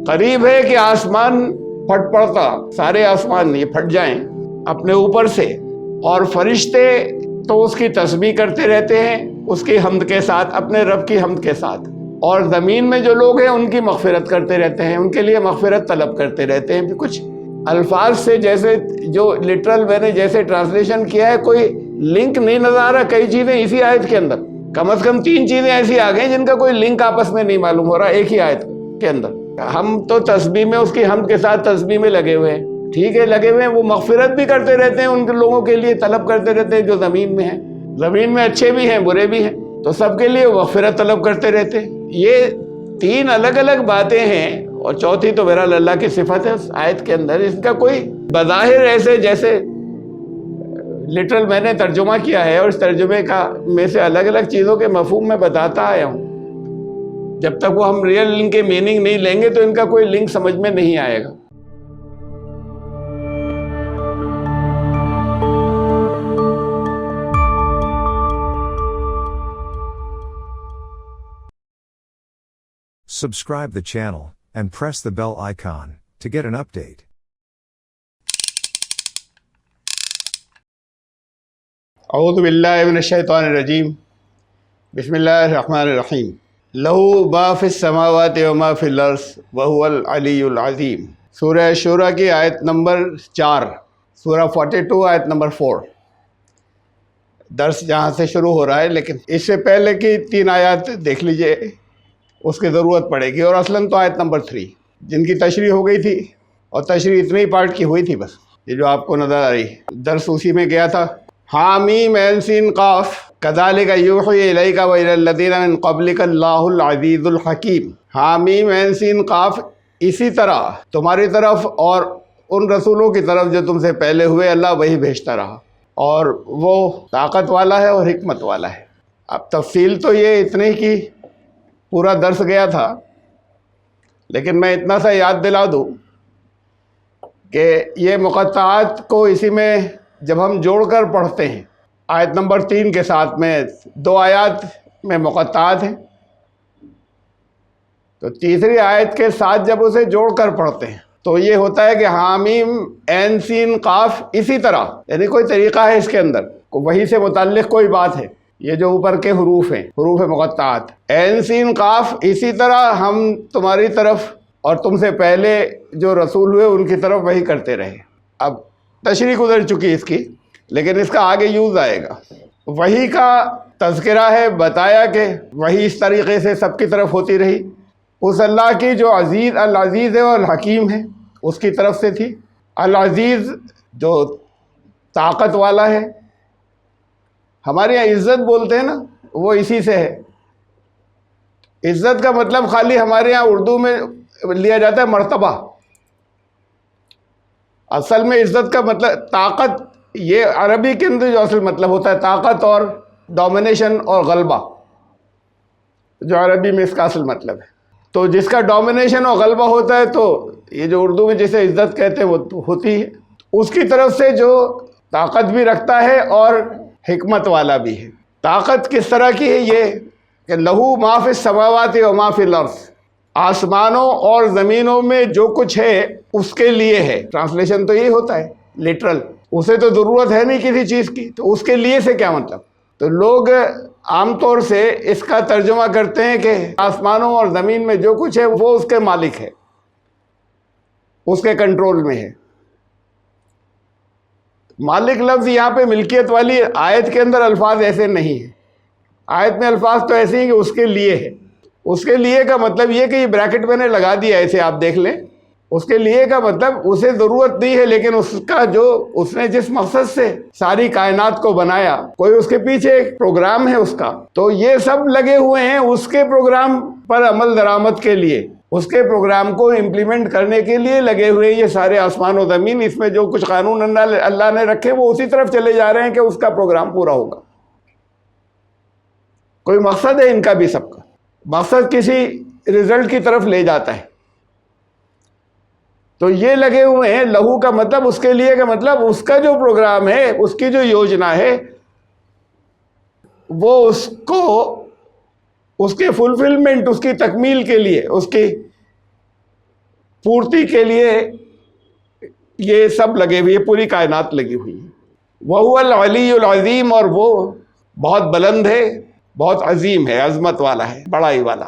قریب ہے کہ آسمان پھٹ پڑتا، سارے آسمان یہ پھٹ جائیں اپنے اوپر سے، اور فرشتے تو اس کی تسبیح کرتے رہتے ہیں اس کی حمد کے ساتھ، اپنے رب کی حمد کے ساتھ، اور زمین میں جو لوگ ہیں ان کی مغفرت کرتے رہتے ہیں، ان کے لیے مغفرت طلب کرتے رہتے ہیں۔ کچھ الفاظ سے جیسے جو لٹرل میں نے جیسے ٹرانسلیشن کیا ہے، کوئی لنک نہیں نظر آ رہا۔ کئی چیزیں اسی آیت کے اندر، کم از کم 3 چیزیں ایسی آ گئی جن کا کوئی لنک آپس میں نہیں معلوم ہو رہا ایک ہی آیت کے اندر۔ ہم تو تسبیح میں اس کی حمد کے ساتھ تسبیح میں لگے ہوئے ہیں، ٹھیک ہے، لگے ہوئے ہیں، وہ مغفرت بھی کرتے رہتے ہیں ان کے لوگوں کے لیے، طلب کرتے رہتے ہیں جو زمین میں ہیں، زمین میں اچھے بھی ہیں برے بھی ہیں، تو سب کے لیے مغفرت طلب کرتے رہتے ہیں۔ یہ 3 الگ الگ باتیں ہیں، اور چوتھی تو بہرحال اللہ کی صفت ہے اس آیت کے اندر۔ اس کا کوئی بظاہر ایسے جیسے لٹرل میں نے ترجمہ کیا ہے، اور اس ترجمے کا میں سے الگ الگ چیزوں کے مفہوم میں بتاتا آیا ہوں، جب تک وہ ہم ریئل ان کے میننگ نہیں لیں گے تو ان کا کوئی لنک سمجھ میں نہیں آئے گا۔ Subscribe the channel and press the bell icon to get an update. اعوذ باللہ من الشیطان الرجیم، بسم اللہ الرحمن الرحیم۔ لہو ما فی السماوات و ما فی الارض وہو العلی العظیم۔ سورہ شورى کی آیت نمبر 4، سورہ 42 آیت نمبر 4۔ درس جہاں سے شروع ہو رہا ہے، لیکن اس سے پہلے کی 3 آیات دیکھ لیجئے، اس کی ضرورت پڑے گی، اور اصلاً تو آیت نمبر 3 جن کی تشریح ہو گئی تھی، اور تشریح اتنے ہی پارٹ کی ہوئی تھی بس، یہ جو آپ کو نظر آ رہی، درس اسی میں گیا تھا۔ حامیم عین سین قاف کذالک یوحی الیک و الی الذین من قبلک اللہ العزیز الحکیم۔ حامیم عین سین قاف، اسی طرح تمہاری طرف اور ان رسولوں کی طرف جو تم سے پہلے ہوئے اللہ وہی بھیجتا رہا، اور وہ طاقت والا ہے اور حکمت والا ہے۔ اب تفصیل تو یہ اتنے کی پورا درس گیا تھا، لیکن میں اتنا سا یاد دلا دوں کہ یہ مقطعات کو اسی میں جب ہم جوڑ کر پڑھتے ہیں، آیت نمبر 3 کے ساتھ میں 2 آیات میں مقطعات ہیں، تو تیسری آیت کے ساتھ جب اسے جوڑ کر پڑھتے ہیں تو یہ ہوتا ہے کہ حامیم عین سین قاف، اسی طرح، یعنی کوئی طریقہ ہے اس کے اندر، وہی سے متعلق کوئی بات ہے۔ یہ جو اوپر کے حروف ہیں، حروف مقطعات، عین سین قاف، اسی طرح ہم تمہاری طرف اور تم سے پہلے جو رسول ہوئے ان کی طرف وہی کرتے رہے۔ اب تشریح گزر چکی اس کی، لیکن اس کا آگے یوز آئے گا۔ وہی کا تذکرہ ہے، بتایا کہ وہی اس طریقے سے سب کی طرف ہوتی رہی، اس اللہ کی جو عزیز العزیز ہے اور الحکیم ہے اس کی طرف سے تھی۔ العزیز جو طاقت والا ہے، ہمارے یہاں عزت بولتے ہیں نا، وہ اسی سے ہے۔ عزت کا مطلب خالی ہمارے یہاں اردو میں لیا جاتا ہے مرتبہ، اصل میں عزت کا مطلب طاقت، یہ عربی کے اندر جو اصل مطلب ہوتا ہے طاقت اور ڈومینیشن اور غلبہ، جو عربی میں اس کا اصل مطلب ہے۔ تو جس کا ڈومینیشن اور غلبہ ہوتا ہے، تو یہ جو اردو میں جسے عزت کہتے ہیں وہ ہوتی ہے، اس کی طرف سے جو طاقت بھی رکھتا ہے اور حکمت والا بھی ہے۔ طاقت کس طرح کی ہے؟ یہ کہ لہو ما فی السماوات و ما فی الارض، آسمانوں اور زمینوں میں جو کچھ ہے اس کے لیے ہے۔ ٹرانسلیشن تو یہی ہوتا ہے لٹرل، اسے تو ضرورت ہے نہیں کسی چیز کی، تو اس کے لیے سے کیا مطلب؟ تو لوگ عام طور سے اس کا ترجمہ کرتے ہیں کہ آسمانوں اور زمین میں جو کچھ ہے وہ اس کے مالک ہے، اس کے کنٹرول میں ہے۔ مالک لفظ یہاں پہ ملکیت والی آیت کے اندر الفاظ ایسے نہیں ہیں، آیت میں الفاظ تو ایسے ہیں کہ اس کے لیے ہے۔ اس کے لیے کا مطلب یہ کہ یہ بریکٹ میں نے لگا دیا ایسے، آپ دیکھ لیں، اس کے لیے کا مطلب اسے ضرورت نہیں ہے، لیکن اس کا جو اس نے جس مقصد سے ساری کائنات کو بنایا، کوئی اس کے پیچھے ایک پروگرام ہے اس کا، تو یہ سب لگے ہوئے ہیں اس کے پروگرام پر عمل درآمد کے لیے، اس کے پروگرام کو امپلیمنٹ کرنے کے لیے لگے ہوئے ہیں یہ سارے آسمان و زمین۔ اس میں جو کچھ قانون اللہ نے رکھے وہ اسی طرف چلے جا رہے ہیں کہ اس کا پروگرام پورا ہوگا۔ کوئی مقصد ہے ان کا بھی، سب کا مقصد کسی رزلٹ کی طرف لے جاتا ہے۔ تو یہ لگے ہوئے ہیں، لہو کا مطلب اس کے لیے کا مطلب اس کا جو پروگرام ہے، اس کی جو یوجنا ہے، وہ اس کو اس کے فلفلمنٹ، اس کی تکمیل کے لیے، اس کی پورتی کے لیے یہ سب لگے ہوئے، پوری کائنات لگی ہوئی ہے۔ وَهُوَ الْعَلِيُّ الْعَظِيمُ، اور وہ بہت بلند ہے، بہت عظیم ہے، عظمت والا ہے، بڑائی والا۔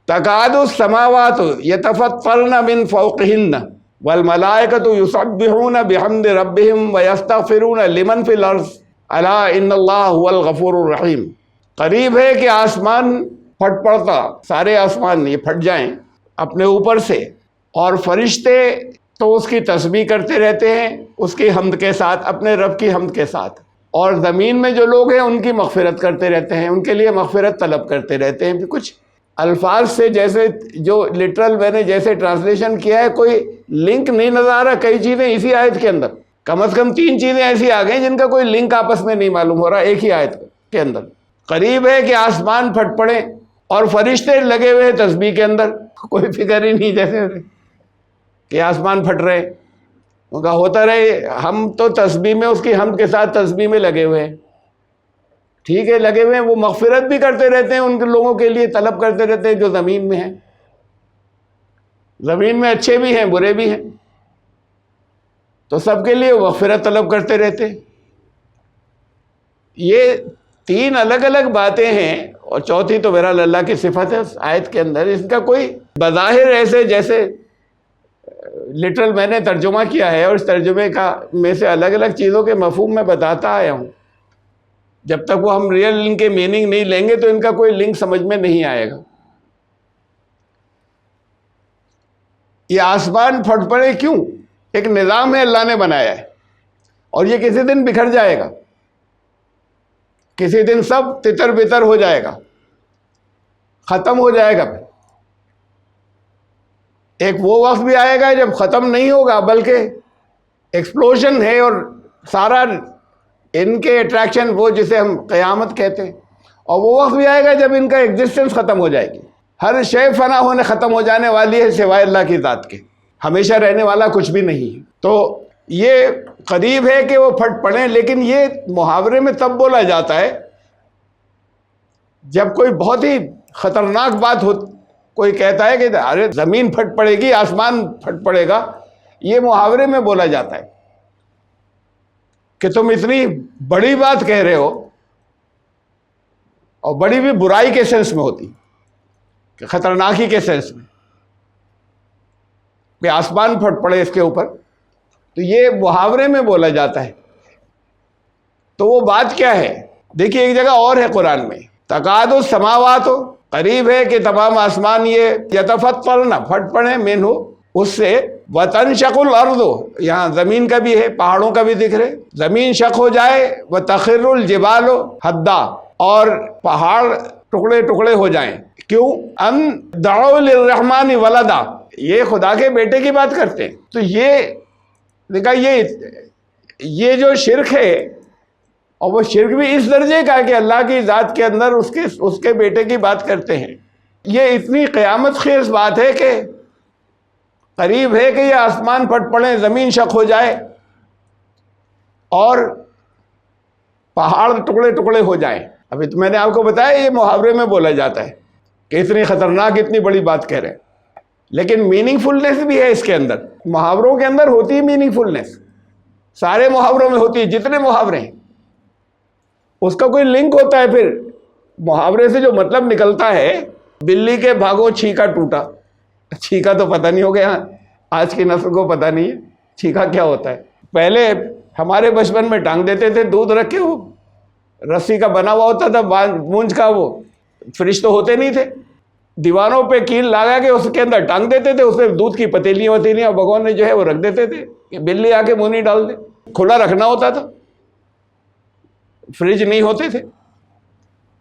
تَكَادُ السَّمَاوَاتُ يَتَفَطَّرْنَ مِنْ فَوْقِهِنَّ وَالْمَلَائِكَةُ يُسَبِّحُونَ بِحَمْدِ رَبِّهِمْ وَيَسْتَغْفِرُونَ لِمَنْ فِي الْأَرْضِ أَلَا إِنَّ اللَّهَ هُوَ الْغَفُورُ الرَّحِيمُ۔ قریب ہے کہ آسمان پھٹ پڑتا، سارے آسمان یہ پھٹ جائیں اپنے اوپر سے، اور فرشتے تو اس کی تسبیح کرتے رہتے ہیں اس کی حمد کے ساتھ، اپنے رب کی حمد کے ساتھ، اور زمین میں جو لوگ ہیں ان کی مغفرت کرتے رہتے ہیں، ان کے لیے مغفرت طلب کرتے رہتے ہیں۔ کچھ الفاظ سے جیسے جو لٹرل میں نے جیسے ٹرانسلیشن کیا ہے، کوئی لنک نہیں نظر آ رہا۔ کئی چیزیں اسی آیت کے اندر، کم از کم 3 چیزیں ایسی آ گئی جن کا کوئی لنک آپس میں نہیں معلوم ہو رہا ایک ہی آیت کے اندر۔ قریب ہے کہ آسمان پھٹ پڑے اور فرشتے لگے ہوئے تسبیح کے اندر، کوئی فکر ہی نہیں جیسے کہ آسمان پھٹ رہے، ان کا ہوتا رہے، ہم تو تسبیح میں اس کی حمد کے ساتھ تسبیح میں لگے ہوئے ہیں۔ ٹھیک ہے، لگے ہوئے ہیں، وہ مغفرت بھی کرتے رہتے ہیں ان کے لوگوں کے لیے، طلب کرتے رہتے ہیں جو زمین میں ہیں۔ زمین میں اچھے بھی ہیں، برے بھی ہیں، تو سب کے لیے مغفرت طلب کرتے رہتے ہیں۔ یہ 3 الگ الگ باتیں ہیں، اور چوتھی تو بہرحال اللہ کی صفت ہے اس آیت کے اندر۔ اس کا کوئی بظاہر ایسے جیسے لٹرل میں نے ترجمہ کیا ہے، اور اس ترجمے کا میں سے الگ الگ چیزوں کے مفہوم میں بتاتا آیا ہوں۔ جب تک وہ ہم ریئل ان کے میننگ نہیں لیں گے تو ان کا کوئی لنک سمجھ میں نہیں آئے گا۔ یہ آسمان پھٹ پڑے کیوں؟ ایک نظام ہے اللہ نے بنایا ہے، اور یہ کسی دن بکھر جائے گا، کسی دن سب تتر بتر ہو جائے گا، ختم ہو جائے گا۔ ایک وہ وقت بھی آئے گا جب ختم نہیں ہوگا بلکہ ایکسپلوژن ہے، اور سارا ان کے اٹریکشن وہ جسے ہم قیامت کہتے ہیں، اور وہ وقت بھی آئے گا جب ان کا ایگزسٹنس ختم ہو جائے گی۔ ہر شے فنا ہونے ختم ہو جانے والی ہے سوائے اللہ کی ذات کے، ہمیشہ رہنے والا کچھ بھی نہیں ہے۔ تو یہ قریب ہے کہ وہ پھٹ پڑیں، لیکن یہ محاورے میں تب بولا جاتا ہے جب کوئی بہت ہی خطرناک بات ہو، کوئی کہتا ہے کہ ارے زمین پھٹ پڑے گی، آسمان پھٹ پڑے گا، یہ محاورے میں بولا جاتا ہے کہ تم اتنی بڑی بات کہہ رہے ہو، اور بڑی بھی برائی کے سینس میں ہوتی کہ خطرناکی کے سینس میں، کہ آسمان پھٹ پڑے اس کے اوپر، تو یہ محاورے میں بولا جاتا ہے۔ تو وہ بات کیا ہے؟ دیکھیے ایک جگہ اور ہے قرآن میں، تکاد السماوات، قریب ہے کہ تمام آسمان یہ یتفطرن پھٹ پڑے منہ اس سے، وتنشق الارض، یہاں زمین کا بھی ہے، پہاڑوں کا بھی ذکر ہے، زمین شق ہو جائے، وتخر الجبال ہدا، اور پہاڑ ٹکڑے ٹکڑے ہو جائیں۔ کیوں؟ ان دعوا للرحمن ولدا، یہ خدا کے بیٹے کی بات کرتے ہیں۔ تو یہ دیکھا، یہ جو شرک ہے، اور وہ شرک بھی اس درجے کا ہے کہ اللہ کی ذات کے اندر اس کے بیٹے کی بات کرتے ہیں۔ یہ اتنی قیامت خیز بات ہے کہ قریب ہے کہ یہ آسمان پھٹ پڑے، زمین شق ہو جائے، اور پہاڑ ٹکڑے ٹکڑے ہو جائیں۔ ابھی تو میں نے آپ کو بتایا یہ محاورے میں بولا جاتا ہے کہ اتنی خطرناک، اتنی بڑی بات کہہ رہے ہیں، لیکن میننگ فلنس بھی ہے اس کے اندر۔ محاوروں کے اندر ہوتی ہے میننگ فلنس، سارے محاوروں میں ہوتی ہے، جتنے محاورے ہیں اس کا کوئی لنک ہوتا ہے۔ پھر محاورے سے جو مطلب نکلتا ہے، بلی کے بھاگو چھینکا ٹوٹا، چھینکا تو پتہ نہیں ہو گیا، آج کی نسل کو پتہ نہیں ہے چھینکا کیا ہوتا ہے۔ پہلے ہمارے بچپن میں ٹانگ دیتے تھے، دودھ رکھ کے، وہ رسی کا بنا ہوا ہوتا تھا، مونج کا، وہ فریج تو ہوتے نہیں تھے، دیواروں پہ کیل لگا کے اس کے اندر ٹانگ دیتے تھے، اس میں دودھ کی پتیلیاں اور بھگونے جو ہے وہ رکھ دیتے تھے کہ بلی آ کے منہ نہیں ڈال دے۔ کھلا رکھنا ہوتا تھا، فریج نہیں ہوتے تھے،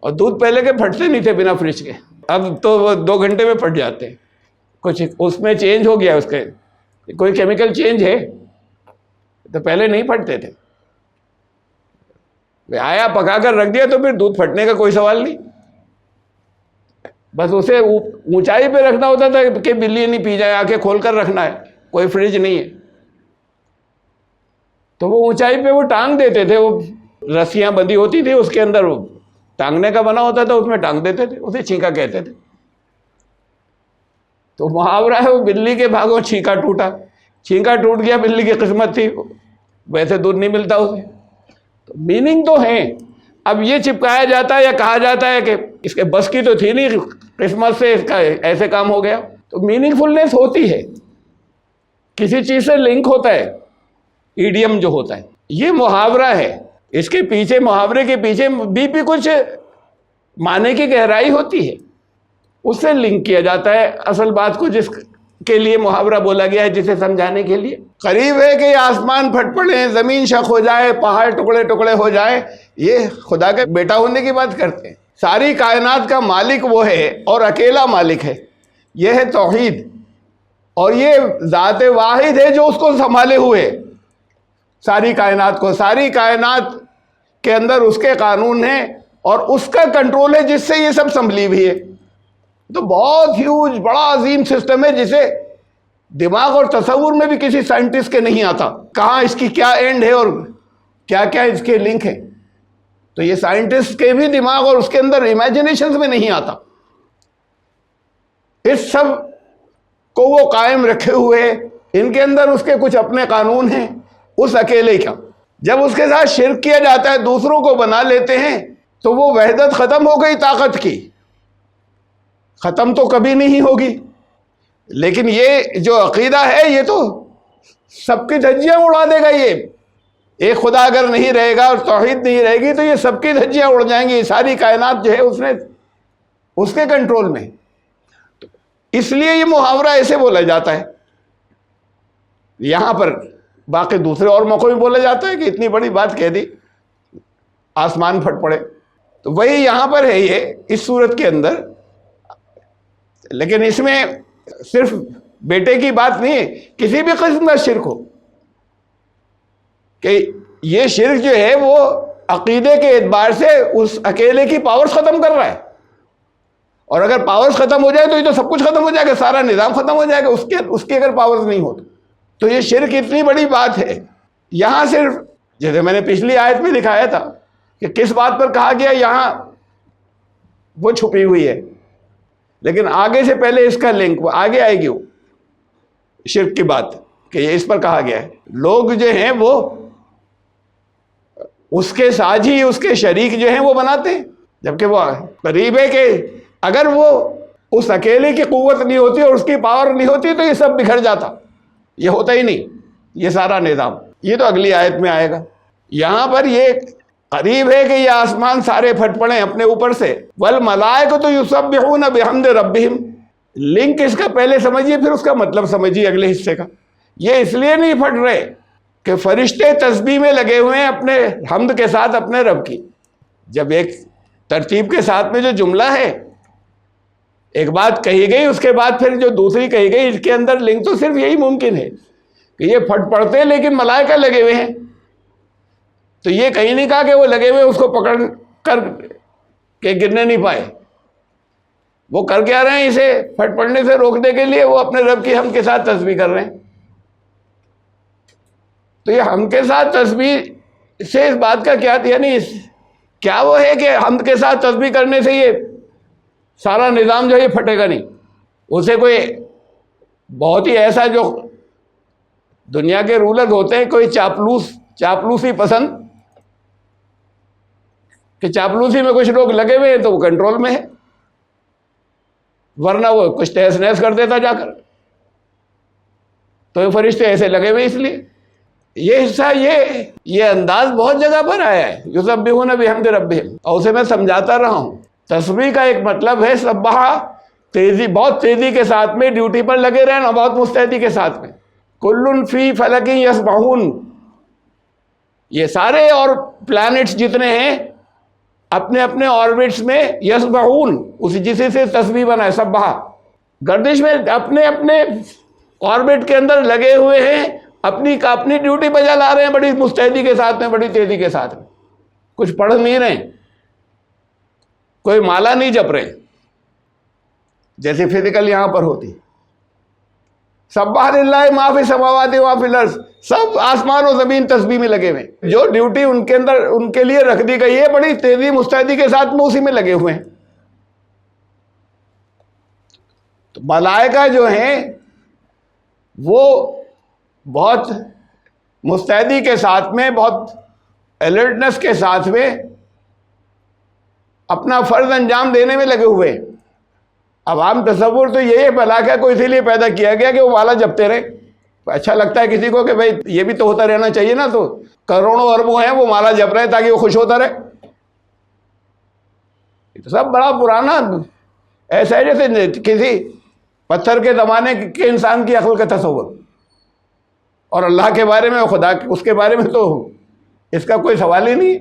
اور دودھ پہلے کے پھٹتے نہیں تھے بنا فریج کے، اب تو وہ 2 گھنٹے میں پھٹ جاتے ہیں۔ کچھ اس میں چینج ہو گیا، اس کے کوئی کیمیکل چینج ہے، تو پہلے نہیں پھٹتے تھے۔ آیا پکا کر رکھ دیا تو پھر دودھ پھٹنے کا کوئی سوال نہیں، بس اسے اونچائی پہ رکھنا ہوتا تھا کہ بلی نہیں پی جائے، آنکھیں کھول کر رکھنا ہے، کوئی فریج نہیں ہے، تو وہ اونچائی پہ وہ ٹانگ دیتے تھے، وہ رسیاں بندھی ہوتی تھی اس کے اندر، وہ ٹانگنے کا بنا ہوتا تھا، اس میں ٹانگ دیتے تھے، اسے چھینکا کہتے تھے۔ تو محاورہ ہے وہ بلی کے بھاگوں چھینکا ٹوٹا، چھینکا ٹوٹ گیا، بلی کی قسمت تھی، ویسے دودھ نہیں ملتا اسے. تو میننگ تو ہیں. اب یہ چپکایا جاتا ہے یا کہا جاتا ہے کہ اس کے بس کی تو تھی نہیں، قسمت سے اس کا ایسے کام ہو گیا. تو میننگ فلنس ہوتی ہے، کسی چیز سے لنک ہوتا ہے. ایڈیم جو ہوتا ہے یہ محاورہ ہے، اس کے پیچھے، محاورے کے پیچھے بھی کچھ معنی کی گہرائی ہوتی ہے، اس سے لنک کیا جاتا ہے اصل بات کو جس کے لیے محاورہ بولا گیا ہے، جسے سمجھانے کے لیے. قریب ہے کہ یہ آسمان پھٹ پڑے، زمین شق ہو جائے، پہاڑ ٹکڑے ٹکڑے ہو جائے، یہ خدا کے بیٹا ہونے کی بات کرتے ہیں. ساری کائنات کا مالک وہ ہے اور اکیلا مالک ہے، یہ ہے توحید. اور یہ ذات واحد ہے جو اس کو سنبھالے ہوئے ساری کائنات کو، ساری کائنات کے اندر اس کے قانون ہیں اور اس کا کنٹرول ہے جس سے یہ سب سنبھلی ہوئی ہے. تو بہت ہیوج، بڑا عظیم سسٹم ہے جسے دماغ اور تصور میں بھی کسی سائنٹسٹ کے نہیں آتا، کہاں اس کی کیا اینڈ ہے اور کیا کیا اس کے لنک ہے. تو یہ سائنٹسٹ کے بھی دماغ اور اس کے اندر امیجنیشنز میں نہیں آتا. اس سب کو وہ قائم رکھے ہوئے، ان کے اندر اس کے کچھ اپنے قانون ہیں اس اکیلے کا. جب اس کے ساتھ شرک کیا جاتا ہے، دوسروں کو بنا لیتے ہیں، تو وہ وحدت ختم ہو گئی طاقت کی، ختم تو کبھی نہیں ہوگی. لیکن یہ جو عقیدہ ہے یہ تو سب کی دھجیاں اڑا دے گا. یہ ایک خدا اگر نہیں رہے گا اور توحید نہیں رہے گی تو یہ سب کی دھجیاں اڑ جائیں گی. ساری کائنات جو ہے اس کے کنٹرول میں. اس لیے یہ محاورہ ایسے بولا جاتا ہے. یہاں پر باقی دوسرے اور موقعوں میں بولا جاتا ہے کہ اتنی بڑی بات کہہ دی، آسمان پھٹ پڑے. تو وہی یہاں پر ہے یہ اس صورت کے اندر. لیکن اس میں صرف بیٹے کی بات نہیں ہے، کسی بھی قسم کا شرک ہو، کہ یہ شرک جو ہے وہ عقیدے کے اعتبار سے اس اکیلے کی پاورز ختم کر رہا ہے. اور اگر پاورز ختم ہو جائے تو یہ تو سب کچھ ختم ہو جائے گا، سارا نظام ختم ہو جائے گا اس کی اگر پاورز نہیں ہو تو یہ شرک اتنی بڑی بات ہے. یہاں صرف جیسے میں نے پچھلی آیت میں دکھایا تھا کہ کس بات پر کہا گیا، یہاں وہ چھپی ہوئی ہے، لیکن آگے سے پہلے اس کا لنک آگے آئے گی، وہ شرک کی بات کہ یہ اس پر کہا گیا ہے. لوگ جو ہیں وہ اس کے ساجی، اس کے شریک جو ہیں وہ بناتے ہیں، جبکہ وہ قریب ہے کہ اگر وہ اس اکیلے کی قوت نہیں ہوتی اور اس کی پاور نہیں ہوتی تو یہ سب بکھر جاتا. یہ ہوتا ہی نہیں یہ سارا نظام. یہ تو اگلی آیت میں آئے گا. یہاں پر یہ قریب ہے کہ یہ آسمان سارے پھٹ پڑیں اپنے اوپر سے. والملائکۃ یسبحون بحمد ربہم. لنک اس کا پہلے سمجھیے پھر اس کا مطلب سمجھیے اگلے حصے کا. یہ اس لیے نہیں پھٹ رہے کہ فرشتے تسبیح میں لگے ہوئے ہیں اپنے حمد کے ساتھ اپنے رب کی. جب ایک ترتیب کے ساتھ میں جو جملہ ہے، ایک بات کہی گئی اس کے بعد پھر جو دوسری کہی گئی، اس کے اندر لنک تو صرف یہی ممکن ہے کہ یہ پھٹ پڑتے ہیں لیکن ملائکہ لگے ہوئے ہیں. تو یہ کہیں نہیں کہا کہ وہ لگے ہوئے اس کو پکڑ کر کہ گرنے نہیں پائے. وہ کر کے آ رہے ہیں اسے پھٹ پڑنے سے روکنے کے لیے، وہ اپنے رب کی حمد کے ساتھ تسبیح کر رہے ہیں. تو یہ حمد کے ساتھ تسبیح سے اس بات کا کیا، یعنی کیا وہ ہے کہ حمد کے ساتھ تسبیح کرنے سے یہ سارا نظام جو ہے یہ پھٹے گا نہیں. اسے کوئی بہت ہی ایسا جو دنیا کے رولر ہوتے ہیں، کوئی چاپلوسی پسند، کہ چاپلوسی میں کچھ لوگ لگے ہوئے ہیں تو وہ کنٹرول میں ہے، ورنہ وہ کچھ تہس نہس کر دیتا جا کر. تو یہ فرشتے ایسے لگے ہوئے اس لیے. یہ حصہ یہ انداز بہت جگہ پر آیا ہے، یسبحون بحمد ربہم. اور اسے میں سمجھاتا رہا ہوں. تسبیح کا ایک مطلب ہے سبح، تیزی، بہت تیزی کے ساتھ میں ڈیوٹی پر لگے رہنا، بہت مستعدی کے ساتھ میں. کل فی فلک یسبحون. یہ سارے اور پلانٹس جتنے ہیں اپنے اپنے آربٹس میں یسبحون، اسی جسے سے تسبیح بنا ہے سبح، گردش میں اپنے اپنے آربٹ کے اندر لگے ہوئے ہیں، اپنی ڈیوٹی بجا لا رہے ہیں بڑی مستعدی کے ساتھ میں، بڑی تیزی کے ساتھ میں. کچھ پڑھ نہیں رہے، کوئی مالا نہیں جپ رہے جیسے فزیکل یہاں پر ہوتی. سبح للہ ما فی السماوات و ما فی الارض. سب آسمان و زمین تسبیح میں لگے ہوئے ہیں. جو ڈیوٹی ان کے اندر ان کے لیے رکھ دی گئی ہے بڑی تیزی مستعدی کے ساتھ میں اسی میں لگے ہوئے ہیں. تو ملائکہ جو ہیں وہ بہت مستعدی کے ساتھ میں، بہت الرٹنس کے ساتھ میں اپنا فرض انجام دینے میں لگے ہوئے ہیں۔ اب عام تصور تو یہ ہے ملائکہ کو اسی لیے پیدا کیا گیا کہ وہ مالا جپتے رہے۔ اچھا لگتا ہے کسی کو کہ بھائی یہ بھی تو ہوتا رہنا چاہیے نا، تو کروڑوں اربوں ہیں وہ مالا جپ رہے تاکہ وہ خوش ہوتا رہے۔ یہ تو سب بڑا پرانا، ایسا ہے جیسے کسی پتھر کے زمانے کے انسان کی عقل کا تصور، اور اللہ کے بارے میں، خدا اس کے بارے میں تو اس کا کوئی سوال ہی نہیں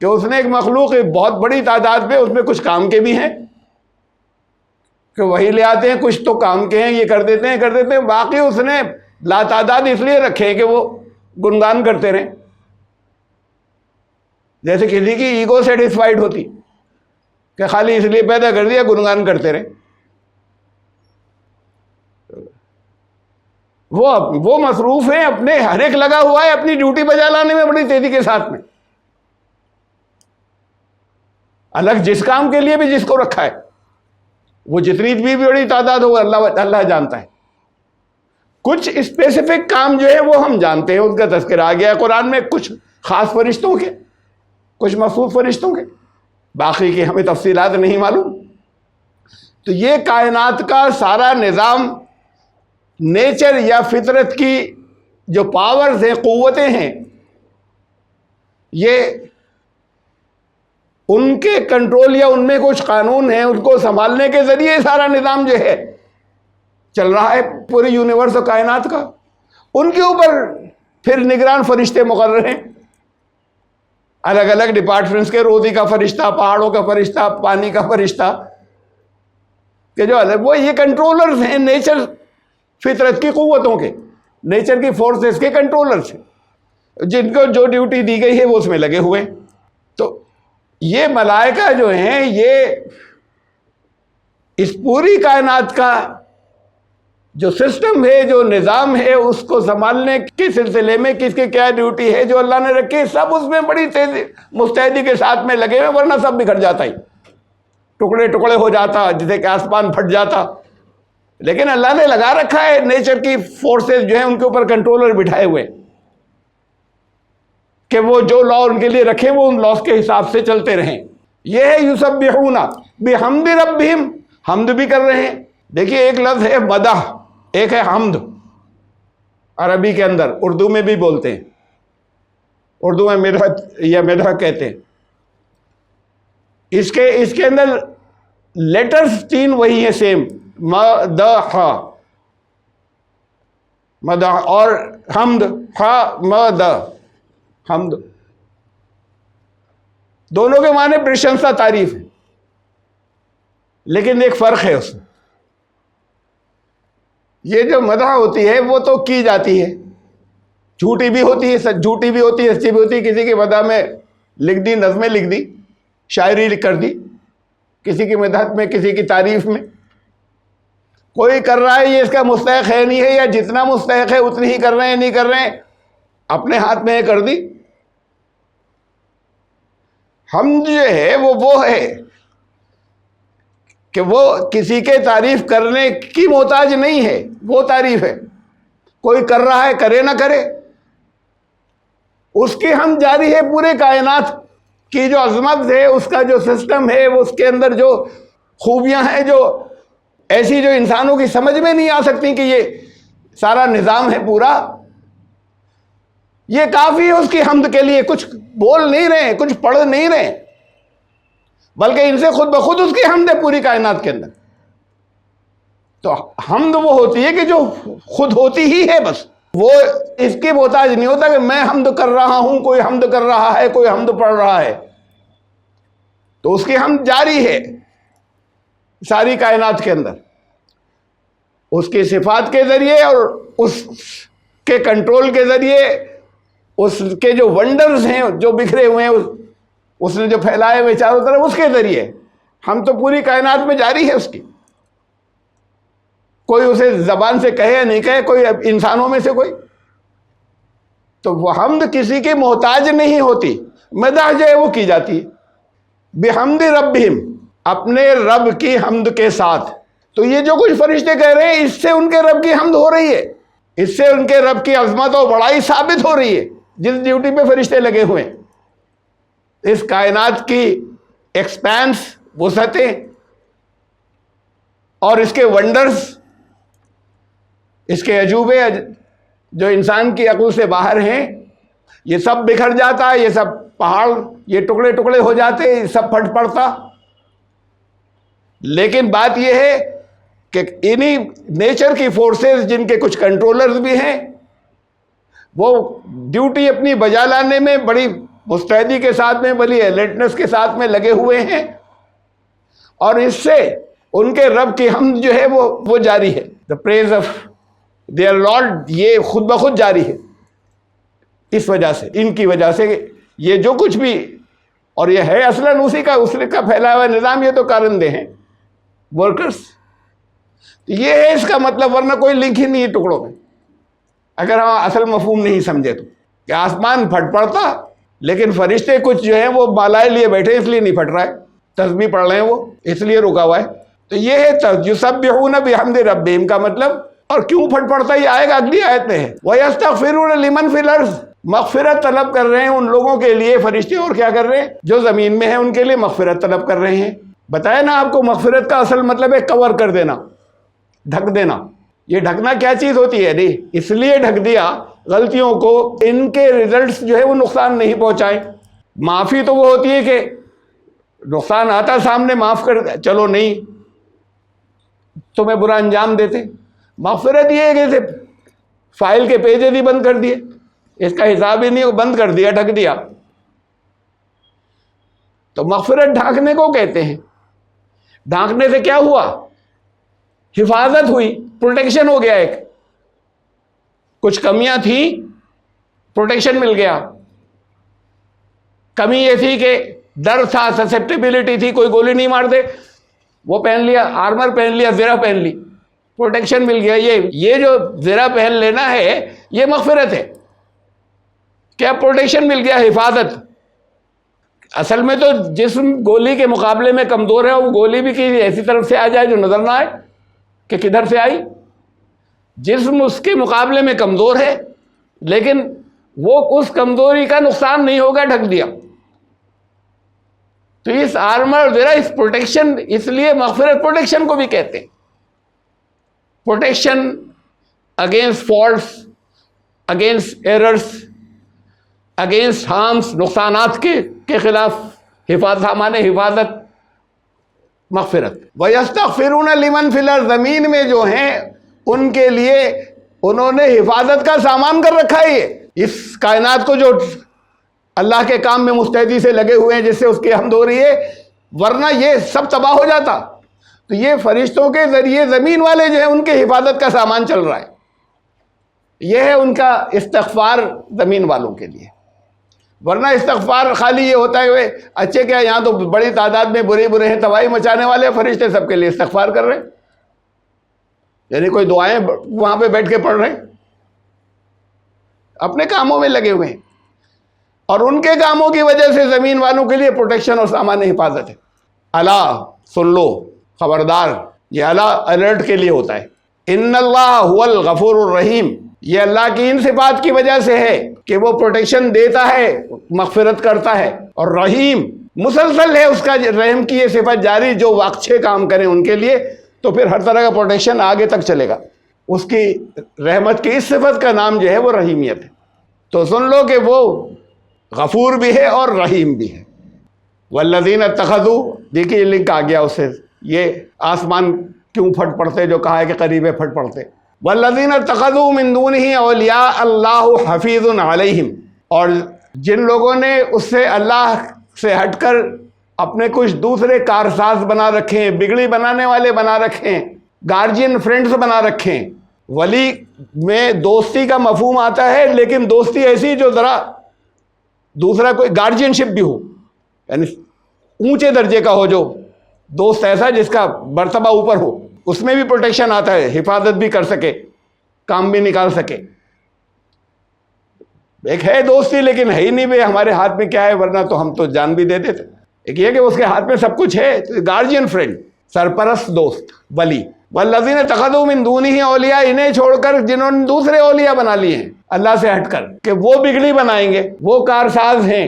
کہ اس نے ایک مخلوق بہت بڑی تعداد میں، اس میں کچھ کام کے بھی ہیں کہ وہی لے آتے ہیں، کچھ تو کام کے ہیں، یہ کر دیتے ہیں، باقی اس نے لا تعداد اس لیے رکھے ہیں کہ وہ گنگان کرتے رہیں، جیسے کسی کی ایگو سیٹسفائیڈ ہوتی کہ خالی اس لیے پیدا کر دیا گنگان کرتے رہیں۔ وہ مصروف ہیں، اپنے ہر ایک لگا ہوا ہے اپنی ڈیوٹی بجا لانے میں بڑی تیزی کے ساتھ میں، الگ جس کام کے لیے بھی جس کو رکھا ہے، وہ جتنی بھی بڑی تعداد ہو اللہ جانتا ہے۔ کچھ اسپیسیفک کام جو ہے وہ ہم جانتے ہیں، ان کا تذکرہ آ گیا قرآن میں، کچھ خاص فرشتوں کے، کچھ مخصوص فرشتوں کے، باقی کی ہمیں تفصیلات نہیں معلوم۔ تو یہ کائنات کا سارا نظام، نیچر یا فطرت کی جو پاورز ہیں، قوتیں ہیں، یہ ان کے کنٹرول یا ان میں کچھ قانون ہیں، ان کو سنبھالنے کے ذریعے سارا نظام جو ہے چل رہا ہے پوری یونیورس و کائنات کا۔ ان کے اوپر پھر نگران فرشتے مقرر ہیں، الگ الگ ڈپارٹمنٹس کے، روزی کا فرشتہ، پہاڑوں کا فرشتہ، پانی کا فرشتہ، کہ جو وہ یہ کنٹرولرز ہیں نیچر، فطرت کی قوتوں کے، نیچر کی فورسز کے کنٹرولرز ہیں، جن کو جو ڈیوٹی دی گئی ہے وہ اس میں لگے ہوئے ہیں۔ تو یہ ملائکہ جو ہیں، یہ اس پوری کائنات کا جو سسٹم ہے، جو نظام ہے، اس کو سنبھالنے کے سلسلے میں کس کی کیا ڈیوٹی ہے جو اللہ نے رکھی، سب اس میں بڑی تیزی مستعدی کے ساتھ میں لگے ہوئے، ورنہ سب بکھر جاتا ہی، ٹکڑے ٹکڑے ہو جاتا، جیسے کہ آسمان پھٹ جاتا۔ لیکن اللہ نے لگا رکھا ہے، نیچر کی فورسز جو ہیں ان کے اوپر کنٹرولر بٹھائے ہوئے کہ وہ جو لا ان کے لیے رکھیں وہ ان لاس کے حساب سے چلتے رہیں۔ یہ ہے یسبحون بحمد ربہم، حمد بھی کر رہے ہیں۔ دیکھیے ایک لفظ ہے مدح، ایک ہے حمد، عربی کے اندر، اردو میں بھی بولتے ہیں، اردو میں مدحت یا مدح کہتے ہیں۔ اس کے اندر لیٹرز تین وہی ہیں سیم، مدح، مدح، اور حمد، حمد، حمد، دونوں کے معنی پرشنسا، تعریف ہے، لیکن ایک فرق ہے اس میں۔ یہ جو مدح ہوتی ہے وہ تو کی جاتی ہے، جھوٹی بھی ہوتی ہے، جھوٹی بھی ہوتی ہے، سچی بھی ہوتی ہے۔ کسی کی مدح میں لکھ دی، نظمیں لکھ دی، شاعری کر دی، کسی کی مدحت میں، کسی کی تعریف میں، کوئی کر رہا ہے یہ اس کا مستحق ہے نہیں ہے، یا جتنا مستحق ہے اتنی ہی کر رہے ہیں، نہیں کر رہے ہیں، اپنے ہاتھ میں کر دی۔ حمد جو ہے وہ ہے کہ وہ کسی کے تعریف کرنے کی محتاج نہیں ہے، وہ تعریف ہے، کوئی کر رہا ہے کرے نہ کرے، اس کی حمد جاری ہے۔ پورے کائنات کی جو عظمت ہے، اس کا جو سسٹم ہے، اس کے اندر جو خوبیاں ہیں، جو ایسی جو انسانوں کی سمجھ میں نہیں آ سکتی کہ یہ سارا نظام ہے پورا، یہ کافی ہے اس کی حمد کے لیے۔ کچھ بول نہیں رہے، کچھ پڑھ نہیں رہے، بلکہ ان سے خود بخود اس کی حمد ہے پوری کائنات کے اندر۔ تو حمد وہ ہوتی ہے کہ جو خود ہوتی ہی ہے، بس وہ اس کی محتاج نہیں ہوتا کہ میں حمد کر رہا ہوں، کوئی حمد کر رہا ہے، کوئی حمد پڑھ رہا ہے۔ تو اس کی حمد جاری ہے ساری کائنات کے اندر، اس کی صفات کے ذریعے اور اس کے کنٹرول کے ذریعے، اس کے جو ونڈرز ہیں جو بکھرے ہوئے ہیں، اس نے جو پھیلائے ہوئے چاروں طرف، اس کے ذریعے ہم تو پوری کائنات میں جاری ہے اس کی۔ کوئی اسے زبان سے کہے یا نہیں کہے، کوئی انسانوں میں سے کوئی، تو وہ حمد کسی کی محتاج نہیں ہوتی، مدح جو ہے وہ کی جاتی ہے۔ بحمد ربہم، اپنے رب کی حمد کے ساتھ، تو یہ جو کچھ فرشتے کہہ رہے ہیں اس سے ان کے رب کی حمد ہو رہی ہے، اس سے ان کے رب کی عظمت اور بڑائی ثابت ہو رہی ہے جس ڈیوٹی پہ فرشتے لگے ہوئے ہیں۔ اس کائنات کی ایکسپینس، وسعتیں اور اس کے ونڈرز، اس کے عجوبے جو انسان کی عقل سے باہر ہیں، یہ سب بکھر جاتا ہے، یہ سب پہاڑ یہ ٹکڑے ٹکڑے ہو جاتے، یہ سب پھٹ پڑتا۔ لیکن بات یہ ہے کہ انہی نیچر کی فورسز جن کے کچھ کنٹرولرز بھی ہیں، وہ ڈیوٹی اپنی بجا لانے میں بڑی مستعدی کے ساتھ میں، بڑی الرٹنس کے ساتھ میں لگے ہوئے ہیں، اور اس سے ان کے رب کی حمد جو ہے وہ جاری ہے۔ دا پریز آف دیئر لارڈ، یہ خود بخود جاری ہے۔ اس وجہ سے، ان کی وجہ سے یہ جو کچھ بھی، اور یہ ہے اصلاً اسی کا پھیلا ہوا نظام، یہ تو کارندے ہیں، ورکرز۔ یہ ہے اس کا مطلب، ورنہ کوئی لنک ہی نہیں ہے ٹکڑوں میں، اگر ہم اصل مفہوم نہیں سمجھے تو، کہ آسمان پھٹ پڑتا لیکن فرشتے کچھ جو ہیں وہ بالائے لیے بیٹھے، اس لیے نہیں پھٹ رہا ہے، تسبیح پڑھ رہے ہیں وہ، اس لیے رکا ہوا ہے۔ تو یہ ہے یسبحون بحمد ربہم کا مطلب۔ اور کیوں پھٹ پڑتا یہ آئے گا اگلی آیت میں ہے، وَيَسْتَغْفِرُونَ لِمَنْ فِي الْأَرْضِ، مغفرت طلب کر رہے ہیں ان لوگوں کے لیے فرشتے، اور کیا کر رہے ہیں؟ جو زمین میں ہیں ان کے لیے مغفرت طلب کر رہے ہیں۔ بتایا نا آپ کو، مغفرت کا اصل مطلب ہے کور کر دینا، ڈھک دینا۔ یہ ڈھکنا کیا چیز ہوتی ہے؟ نہیں، اس لیے ڈھک دیا غلطیوں کو، ان کے ریزلٹس جو ہے وہ نقصان نہیں پہنچائیں۔ معافی تو وہ ہوتی ہے کہ نقصان آتا سامنے، معاف کر، چلو نہیں تمہیں برا انجام دیتے۔ مغفرت یہ ہے کہ فائل کے پیجز ہی بند کر دیے، اس کا حساب ہی نہیں، بند کر دیا، ڈھک دیا۔ تو مغفرت ڈھانکنے کو کہتے ہیں۔ ڈھانکنے سے کیا ہوا؟ حفاظت ہوئی، پروٹیکشن ہو گیا۔ ایک کچھ کمیاں تھیں، پروٹیکشن مل گیا۔ کمی یہ تھی کہ ڈر تھا، سسپٹیبلٹی تھی، کوئی گولی نہیں مار دے، وہ پہن لیا، آرمر پہن لیا، زرہ پہن لی، پروٹیکشن مل گیا۔ یہ جو زرہ پہن لینا ہے یہ مغفرت ہے، کیا پروٹیکشن مل گیا، حفاظت۔ اصل میں تو جسم گولی کے مقابلے میں کمزور ہے، وہ گولی بھی کسی ایسی طرف سے آ جائے جو نظر نہ آئے کہ کدھر سے آئی، جسم اس کے مقابلے میں کمزور ہے، لیکن وہ اس کمزوری کا نقصان نہیں ہوگا، ڈھک دیا۔ تو اس آرمر ذرا اس پروٹیکشن، اس لیے مغفرت پروٹیکشن کو بھی کہتے ہیں۔ Protection against faults, against errors, against harms, نقصانات کے خلاف حفاظت، مانے حفاظت، مغفرت۔ وَيَسْتَغْفِرُونَ لِمَنْ فِي الْأَرْضِ، زمین میں جو ہیں ان کے لیے انہوں نے حفاظت کا سامان کر رکھا ہے۔ اس کائنات کو جو اللہ کے کام میں مستعدی سے لگے ہوئے ہیں، جس سے اس کی حمد ہو رہی ہے، ورنہ یہ سب تباہ ہو جاتا۔ تو یہ فرشتوں کے ذریعے زمین والے جو ہیں ان کے حفاظت کا سامان چل رہا ہے۔ یہ ہے ان کا استغفار زمین والوں کے لیے۔ ورنہ استغفار خالی یہ ہوتا ہے کہ اچھے کیا یہاں تو بڑی تعداد میں برے ہیں، تباہی مچانے والے فرشتے سب کے لیے استغفار کر رہے ہیں، یعنی کوئی دعائیں وہاں پہ بیٹھ کے پڑھ رہے ہیں، اپنے کاموں میں لگے ہوئے ہیں، اور ان کے کاموں کی وجہ سے زمین والوں کے لیے پروٹیکشن اور سامان حفاظت ہے۔ الا، سن لو، خبردار، یہ الا الرٹ کے لیے ہوتا ہے۔ ان اللہ هو الغفور الرحیم، یہ اللہ کی ان صفات کی وجہ سے ہے کہ وہ پروٹیکشن دیتا ہے، مغفرت کرتا ہے، اور رحیم، مسلسل ہے اس کا رحم کی یہ صفت جاری، جو اچھے کام کریں ان کے لیے تو پھر ہر طرح کا پروٹیکشن آگے تک چلے گا۔ اس کی رحمت کی اس صفت کا نام جو ہے وہ رحیمیت ہے۔ تو سن لو کہ وہ غفور بھی ہے اور رحیم بھی ہے۔ والذین اتخذوا، دیکھیے یہ لنک آ گیا اس سے، یہ آسمان کیوں پھٹ پڑتے جو کہا ہے کہ قریب ہے پھٹ پڑتے۔ والذین اتخذوا من دونہ اولیاء اللہ حفیظ علیہم، اور جن لوگوں نے اس سے اللہ سے ہٹ کر اپنے کچھ دوسرے کارساز بنا رکھے ہیں، بگڑی بنانے والے بنا رکھے ہیں، گارجین فرینڈز بنا رکھے ہیں۔ ولی میں دوستی کا مفہوم آتا ہے، لیکن دوستی ایسی جو ذرا دوسرا کوئی گارجین شپ بھی ہو، یعنی اونچے درجے کا ہو، جو دوست ایسا جس کا مرتبہ اوپر ہو، اس میں بھی پروٹیکشن آتا ہے، حفاظت بھی کر سکے، کام بھی نکال سکے۔ ایک ہے دوستی لیکن ہے ہی نہیں بھائی ہمارے ہاتھ میں کیا ہے، ورنہ تو ہم تو جان بھی دے دیتے۔ ایک یہ کہ اس کے ہاتھ میں سب کچھ ہے، گارجین فرینڈ، سرپرست دوست، ولی۔ والذین اتخذوا من دونہ اولیاء، انہیں چھوڑ کر جنہوں نے دوسرے اولیاء بنا لیے ہیں اللہ سے ہٹ کر کہ وہ بگڑی بنائیں گے، وہ کارساز ہیں۔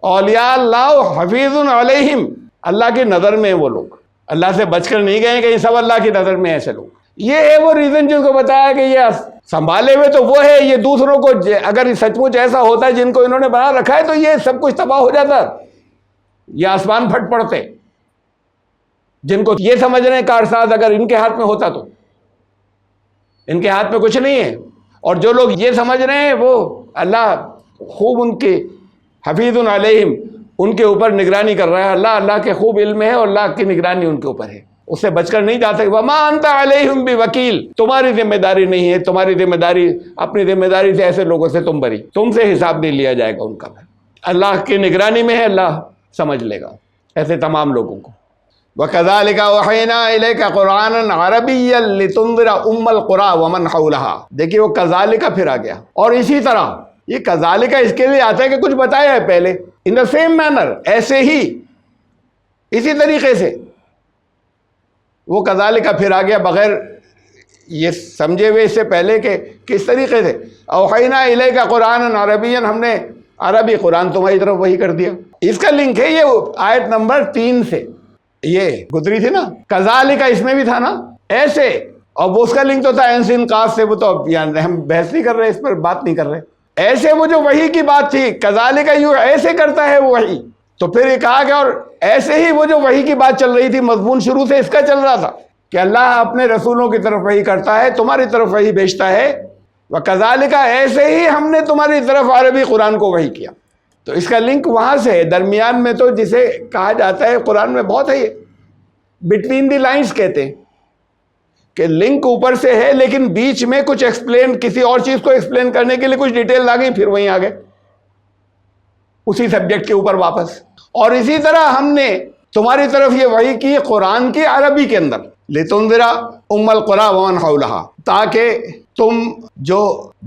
اولیاء اللہ حفیظ علیہم، اللہ کی نظر میں ہیں وہ لوگ، اللہ سے بچ کر نہیں گئے کہ سب اللہ کی نظر میں ایسے لوگ۔ یہ ہے وہ ریزن جس کو بتایا کہ یہ سنبھالے ہوئے تو وہ ہے، یہ دوسروں کو اگر سچ مچ ایسا ہوتا ہے جن کو انہوں نے بنا رکھا ہے تو یہ سب کچھ تباہ ہو جاتا، یہ آسمان پھٹ پڑتے۔ جن کو یہ سمجھ رہے ہیں کارساز اگر ان کے ہاتھ میں ہوتا تو ان کے ہاتھ میں کچھ نہیں ہے، اور جو لوگ یہ سمجھ رہے ہیں وہ اللہ خوب ان کے حفیظ علیہم، ان کے اوپر نگرانی کر رہا ہے، اللہ کے خوب علم ہے اور اللہ کی نگرانی ان کے اوپر ہے، اس سے بچ کر نہیں جا سکتے۔ وما انت علیہم بوکیل، تمہاری ذمہ داری نہیں ہے، تمہاری ذمہ داری اپنی ذمہ داری سے ایسے لوگوں سے تم بری، تم سے حساب نہیں لیا جائے گا ان کا، اللہ کی نگرانی میں ہے، اللہ سمجھ لے گا ایسے تمام لوگوں کو۔ وَكَذَلِكَ أَوْحَيْنَا إِلَيْكَ قُرْآنًا عَرَبِيًّا لِتُنذِرَ أُمَّ الْقُرَىٰ وَمَنْ حَوْلَهَا۔ دیکھیے وہ کذالک پھر آ گیا، اور اسی طرح یہ کذالک اس کے لیے آتا ہے کہ کچھ بتایا ہے پہلے، ان دا سیم مینر، ایسے ہی اسی طریقے سے وہ کذالک پھر آ گیا بغیر یہ سمجھے ہوئے اس سے پہلے کہ کس طریقے سے۔ اوحینا الیک قرآن عربیا، ہم نے عربی قرآن تمہاری طرف وحی کر دیا۔ اس کا لنک ہے یہ آیت نمبر 3 سے، یہ گزری تھی نا، کذالک اس میں بھی تھا نا ایسے، اور وہ اس کا لنک تو تھا انسن قاف سے، وہ تو یعنی ہم بحث نہیں کر رہے، اس پر بات نہیں کر رہے۔ ایسے وہ جو وحی کی بات تھی، کذالک یوں ایسے کرتا ہے وہ وحی، تو پھر یہ کہا کہ اور ایسے ہی وہ جو وحی کی بات چل رہی تھی، مضمون شروع سے اس کا چل رہا تھا کہ اللہ اپنے رسولوں کی طرف وحی کرتا ہے، تمہاری طرف وحی بھیجتا ہے، وَكَذَلِكَ ایسے ہی ہم نے تمہاری طرف عربی قرآن کو وحی کیا۔ تو اس کا لنک وہاں سے ہے، درمیان میں تو جسے کہا جاتا ہے قرآن میں بہت ہے، یہ بٹوین دی لائنز کہتے ہیں کہ لنک اوپر سے ہے لیکن بیچ میں کچھ ایکسپلین، کسی اور چیز کو ایکسپلین کرنے کے لیے کچھ ڈیٹیل آ گئی، پھر وہیں آ گئے اسی سبجیکٹ کے اوپر واپس۔ اور اسی طرح ہم نے تمہاری طرف یہ وحی کی قرآن کی عربی کے اندر، لِتُنذِرَ أُمَّ الْقُرَىٰ وَمَنْ حَوْلَهَا، تاکہ تم جو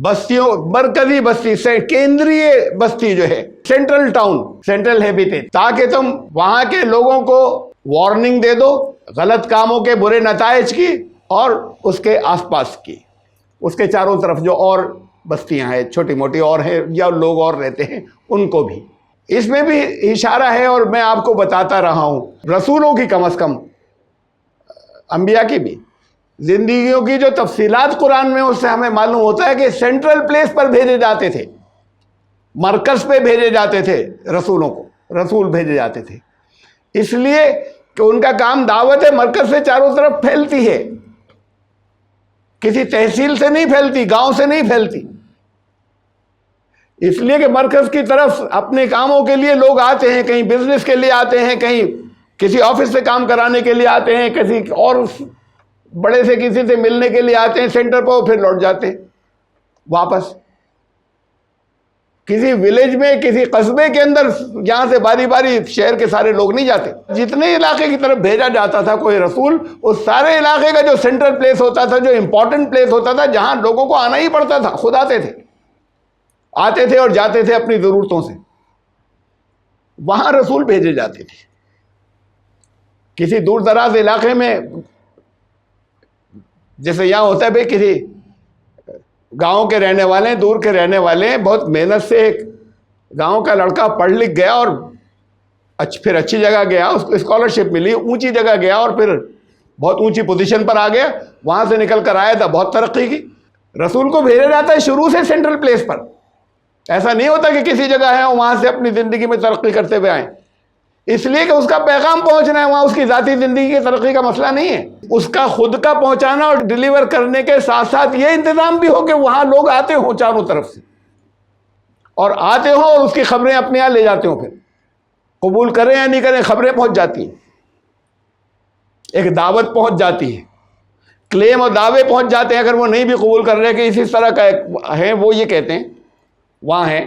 بستیوں، مرکزی بستی سے کیندری بستی جو ہے، سینٹرل ٹاؤن، سینٹرل ہیبیٹیٹ، تاکہ تم وہاں کے لوگوں کو وارننگ دے دو غلط کاموں کے برے نتائج کی، اور اس کے آس پاس کی، اس کے چاروں طرف جو اور بستیاں ہیں چھوٹی موٹی اور ہیں یا لوگ اور رہتے ہیں ان کو بھی۔ اس میں بھی اشارہ ہے، اور میں آپ کو بتاتا رہا ہوں رسولوں کی، کم از کم انبیاء کی بھی زندگیوں کی جو تفصیلات قرآن میں، اس سے ہمیں معلوم ہوتا ہے کہ سینٹرل پلیس پر بھیجے جاتے تھے، مرکز پہ بھیجے جاتے تھے رسولوں کو، رسول بھیجے جاتے تھے اس لیے کہ ان کا کام دعوت ہے، مرکز سے چاروں طرف پھیلتی ہے، کسی تحصیل سے نہیں پھیلتی، گاؤں سے نہیں پھیلتی، اس لیے کہ مرکز کی طرف اپنے کاموں کے لیے لوگ آتے ہیں، کہیں بزنس کے لیے آتے ہیں، کہیں کسی آفس سے کام کرانے کے لیے آتے ہیں، کسی اور بڑے سے کسی سے ملنے کے لیے آتے ہیں سینٹر پر، پھر لوٹ جاتے ہیں واپس کسی ولیج میں، کسی قصبے کے اندر، یہاں سے باری باری شہر کے سارے لوگ نہیں جاتے۔ جتنے علاقے کی طرف بھیجا جاتا تھا کوئی رسول، اس سارے علاقے کا جو سینٹرل پلیس ہوتا تھا، جو امپورٹنٹ پلیس ہوتا تھا، جہاں لوگوں کو آنا ہی پڑتا تھا، خود آتے تھے اور جاتے تھے اپنی ضرورتوں سے، وہاں رسول بھیجے جاتے تھے۔ کسی دور دراز علاقے میں، جیسے یہاں ہوتا ہے بھائی کسی گاؤں کے رہنے والے ہیں، دور کے رہنے والے ہیں، بہت محنت سے ایک گاؤں کا لڑکا پڑھ لکھ گیا اور پھر اچھی جگہ گیا، اس کو اسکالرشپ ملی، اونچی جگہ گیا اور پھر بہت اونچی پوزیشن پر آ گیا، وہاں سے نکل کر آیا تھا، بہت ترقی کی۔ رسول کو بھیجا جاتا ہے شروع سے سینٹرل پلیس پر، ایسا نہیں ہوتا کہ کسی جگہ ہے وہاں سے اپنی زندگی میں ترقی کرتے ہوئے آئیں، اس لیے کہ اس کا پیغام پہنچنا ہے، وہاں اس کی ذاتی زندگی کی ترقی کا مسئلہ نہیں ہے، اس کا خود کا پہنچانا اور ڈیلیور کرنے کے ساتھ ساتھ یہ انتظام بھی ہو کہ وہاں لوگ آتے ہوں چاروں طرف سے، اور آتے ہوں اور اس کی خبریں اپنے یہاں لے جاتے ہوں، پھر قبول کریں یا نہیں کریں خبریں پہنچ جاتی ہیں، ایک دعوت پہنچ جاتی ہے، کلیم اور دعوے پہنچ جاتے ہیں۔ اگر وہ نہیں بھی قبول کر رہے کہ اسی طرح کا ہے، وہ یہ کہتے ہیں وہاں ہیں،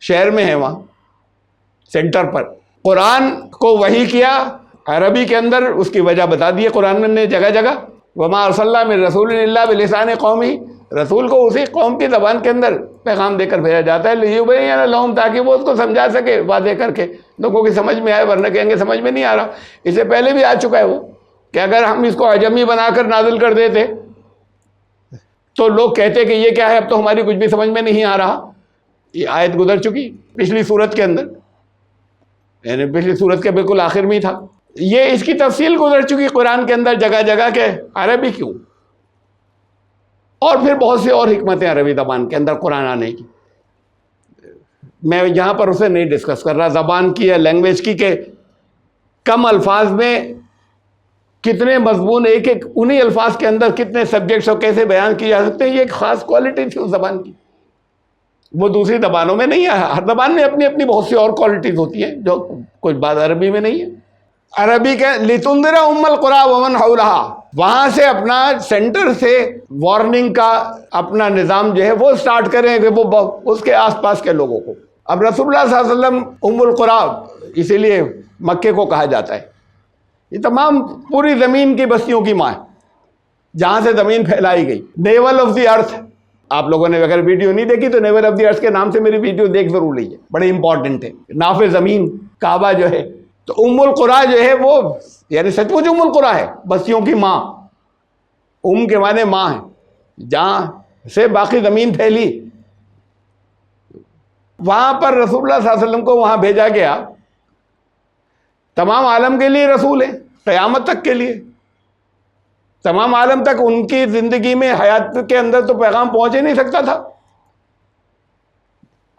شہر میں ہے، وہاں سینٹر پر قرآن کو وحی کیا عربی کے اندر، اس کی وجہ بتا دی ہے قرآن نے جگہ جگہ، وما ارسلنا من رسول الا بلسان قومی، رسول کو اسی قوم کی زبان کے اندر پیغام دے کر بھیجا جاتا ہے، لیبین لہم، تاکہ وہ اس کو سمجھا سکے، واضح کر کے لوگوں کی سمجھ میں آئے، ورنہ کہیں گے سمجھ میں نہیں آ رہا، اس سے پہلے بھی آ چکا ہے وہ کہ اگر ہم اس کو عجمی بنا کر نازل کر دیتے تو لوگ کہتے کہ یہ کیا ہے، اب تو ہماری کچھ بھی سمجھ میں نہیں آ رہا. یہ آیت گزر چکی پچھلی سورت کے اندر، یعنی پچھلی سورت کے بالکل آخر میں ہی تھا. یہ اس کی تفصیل گزر چکی قرآن کے اندر جگہ جگہ کہ عربی کیوں، اور پھر بہت سی اور حکمتیں عربی زبان کے اندر قرآن آنے کی. میں یہاں پر اسے نہیں ڈسکس کر رہا، زبان کی یا لینگویج کی کہ کم الفاظ میں کتنے مضمون ایک انہی الفاظ کے اندر کتنے سبجیکٹس اور کیسے بیان کیے جا سکتے ہیں. یہ ایک خاص کوالٹی تھی اس زبان کی، وہ دوسری زبانوں میں نہیں ہے. ہر زبان میں اپنی اپنی بہت سی اور کوالٹیز ہوتی ہیں جو کچھ بات عربی میں نہیں ہے. عربی کے لِتُنذِرَ أُمَّ الْقُرَىٰ وَمَنْ حَوْلَهَا، وہاں سے اپنا سینٹر سے وارننگ کا اپنا نظام جو ہے وہ سٹارٹ کریں کہ وہ اس کے آس پاس کے لوگوں کو. اب رسول اللہ صلی اللہ علیہ وسلم ام القریٰ اسی لیے مکے کو کہا جاتا ہے. یہ تمام پوری زمین کی بستیوں کی ماں ہے، جہاں سے زمین پھیلائی گئی. نیول آف دی ارتھ، آپ لوگوں نے اگر ویڈیو نہیں دیکھی تو نیول آف دی ارتھ کے نام سے میری ویڈیو دیکھ ضرور لیجیے، بڑے امپورٹنٹ ہے. ناف زمین کعبہ جو ہے، تو ام القریٰ جو ہے وہ یعنی سچ مچ ام القریٰ ہے، بستیوں کی ماں. ام کے معنی ماں ہے، جہاں سے باقی زمین پھیلی. وہاں پر رسول اللہ صلی اللہ علیہ وسلم کو وہاں بھیجا گیا. تمام عالم کے لیے رسول ہے، قیامت تک کے لیے، تمام عالم تک ان کی زندگی میں حیات کے اندر تو پیغام پہنچ ہی نہیں سکتا تھا.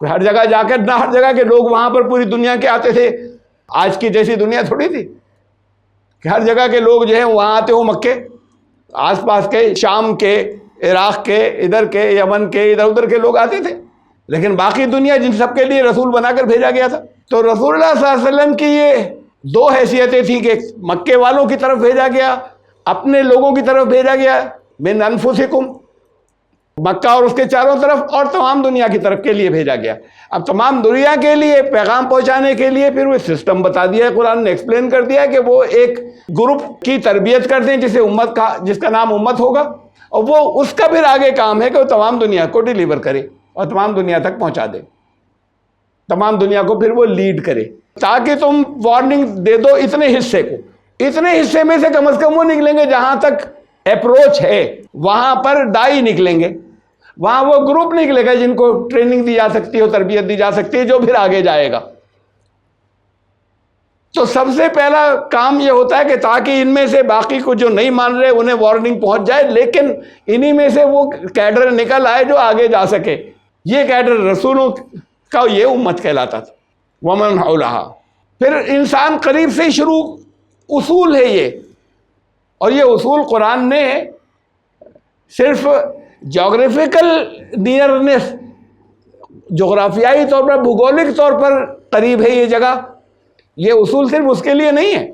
ہر جگہ جا کر نہ ہر جگہ کے لوگ وہاں پر پوری دنیا کے آتے تھے. آج کی جیسی دنیا تھوڑی تھی کہ ہر جگہ کے لوگ جو ہیں وہاں آتے ہو. مکے آس پاس کے، شام کے، عراق کے، ادھر کے، یمن کے، ادھر ادھر کے لوگ آتے تھے. لیکن باقی دنیا جن سب کے لیے رسول بنا کر بھیجا گیا تھا. تو رسول اللہ صلی اللہ علیہ وسلم کی یہ دو حیثیتیں تھیں کہ مکے والوں کی طرف بھیجا گیا، اپنے لوگوں کی طرف بھیجا گیا، من انفسکم، مکہ اور اس کے چاروں طرف، اور تمام دنیا کی طرف کے لیے بھیجا گیا. اب تمام دنیا کے لیے پیغام پہنچانے کے لیے پھر وہ سسٹم بتا دیا ہے. قرآن نے ایکسپلین کر دیا کہ وہ ایک گروپ کی تربیت کرتے ہیں جسے امت کا، جس کا نام امت ہوگا، اور وہ اس کا پھر آگے کام ہے کہ وہ تمام دنیا کو ڈیلیور کرے اور تمام دنیا تک پہنچا دے، تمام دنیا کو پھر وہ لیڈ کرے. تاکہ تم وارننگ دے دو اتنے حصے کو، اتنے حصے میں سے کم از کم وہ نکلیں گے جہاں تک اپروچ ہے، وہاں پر دائی نکلیں گے، وہاں وہ گروپ نکلے گا جن کو ٹریننگ دی جا سکتی ہے، تربیت دی جا سکتی ہے، جو پھر آگے جائے گا. تو سب سے پہلا کام یہ ہوتا ہے کہ تاکہ ان میں سے باقی کو جو نہیں مان رہے انہیں وارننگ پہنچ جائے، لیکن انہی میں سے وہ کیڈر نکل آئے جو آگے جا سکے. یہ کیڈر رسولوں کا یہ امت کہلاتا تھا. ومن حولہا، پھر انسان قریب سے شروع، اصول ہے یہ. اور یہ اصول قرآن نے صرف جغرافیکل نیئرنیس، جغرافیائی طور پر، بھگولک طور پر قریب ہے یہ جگہ، یہ اصول صرف اس کے لیے نہیں ہے،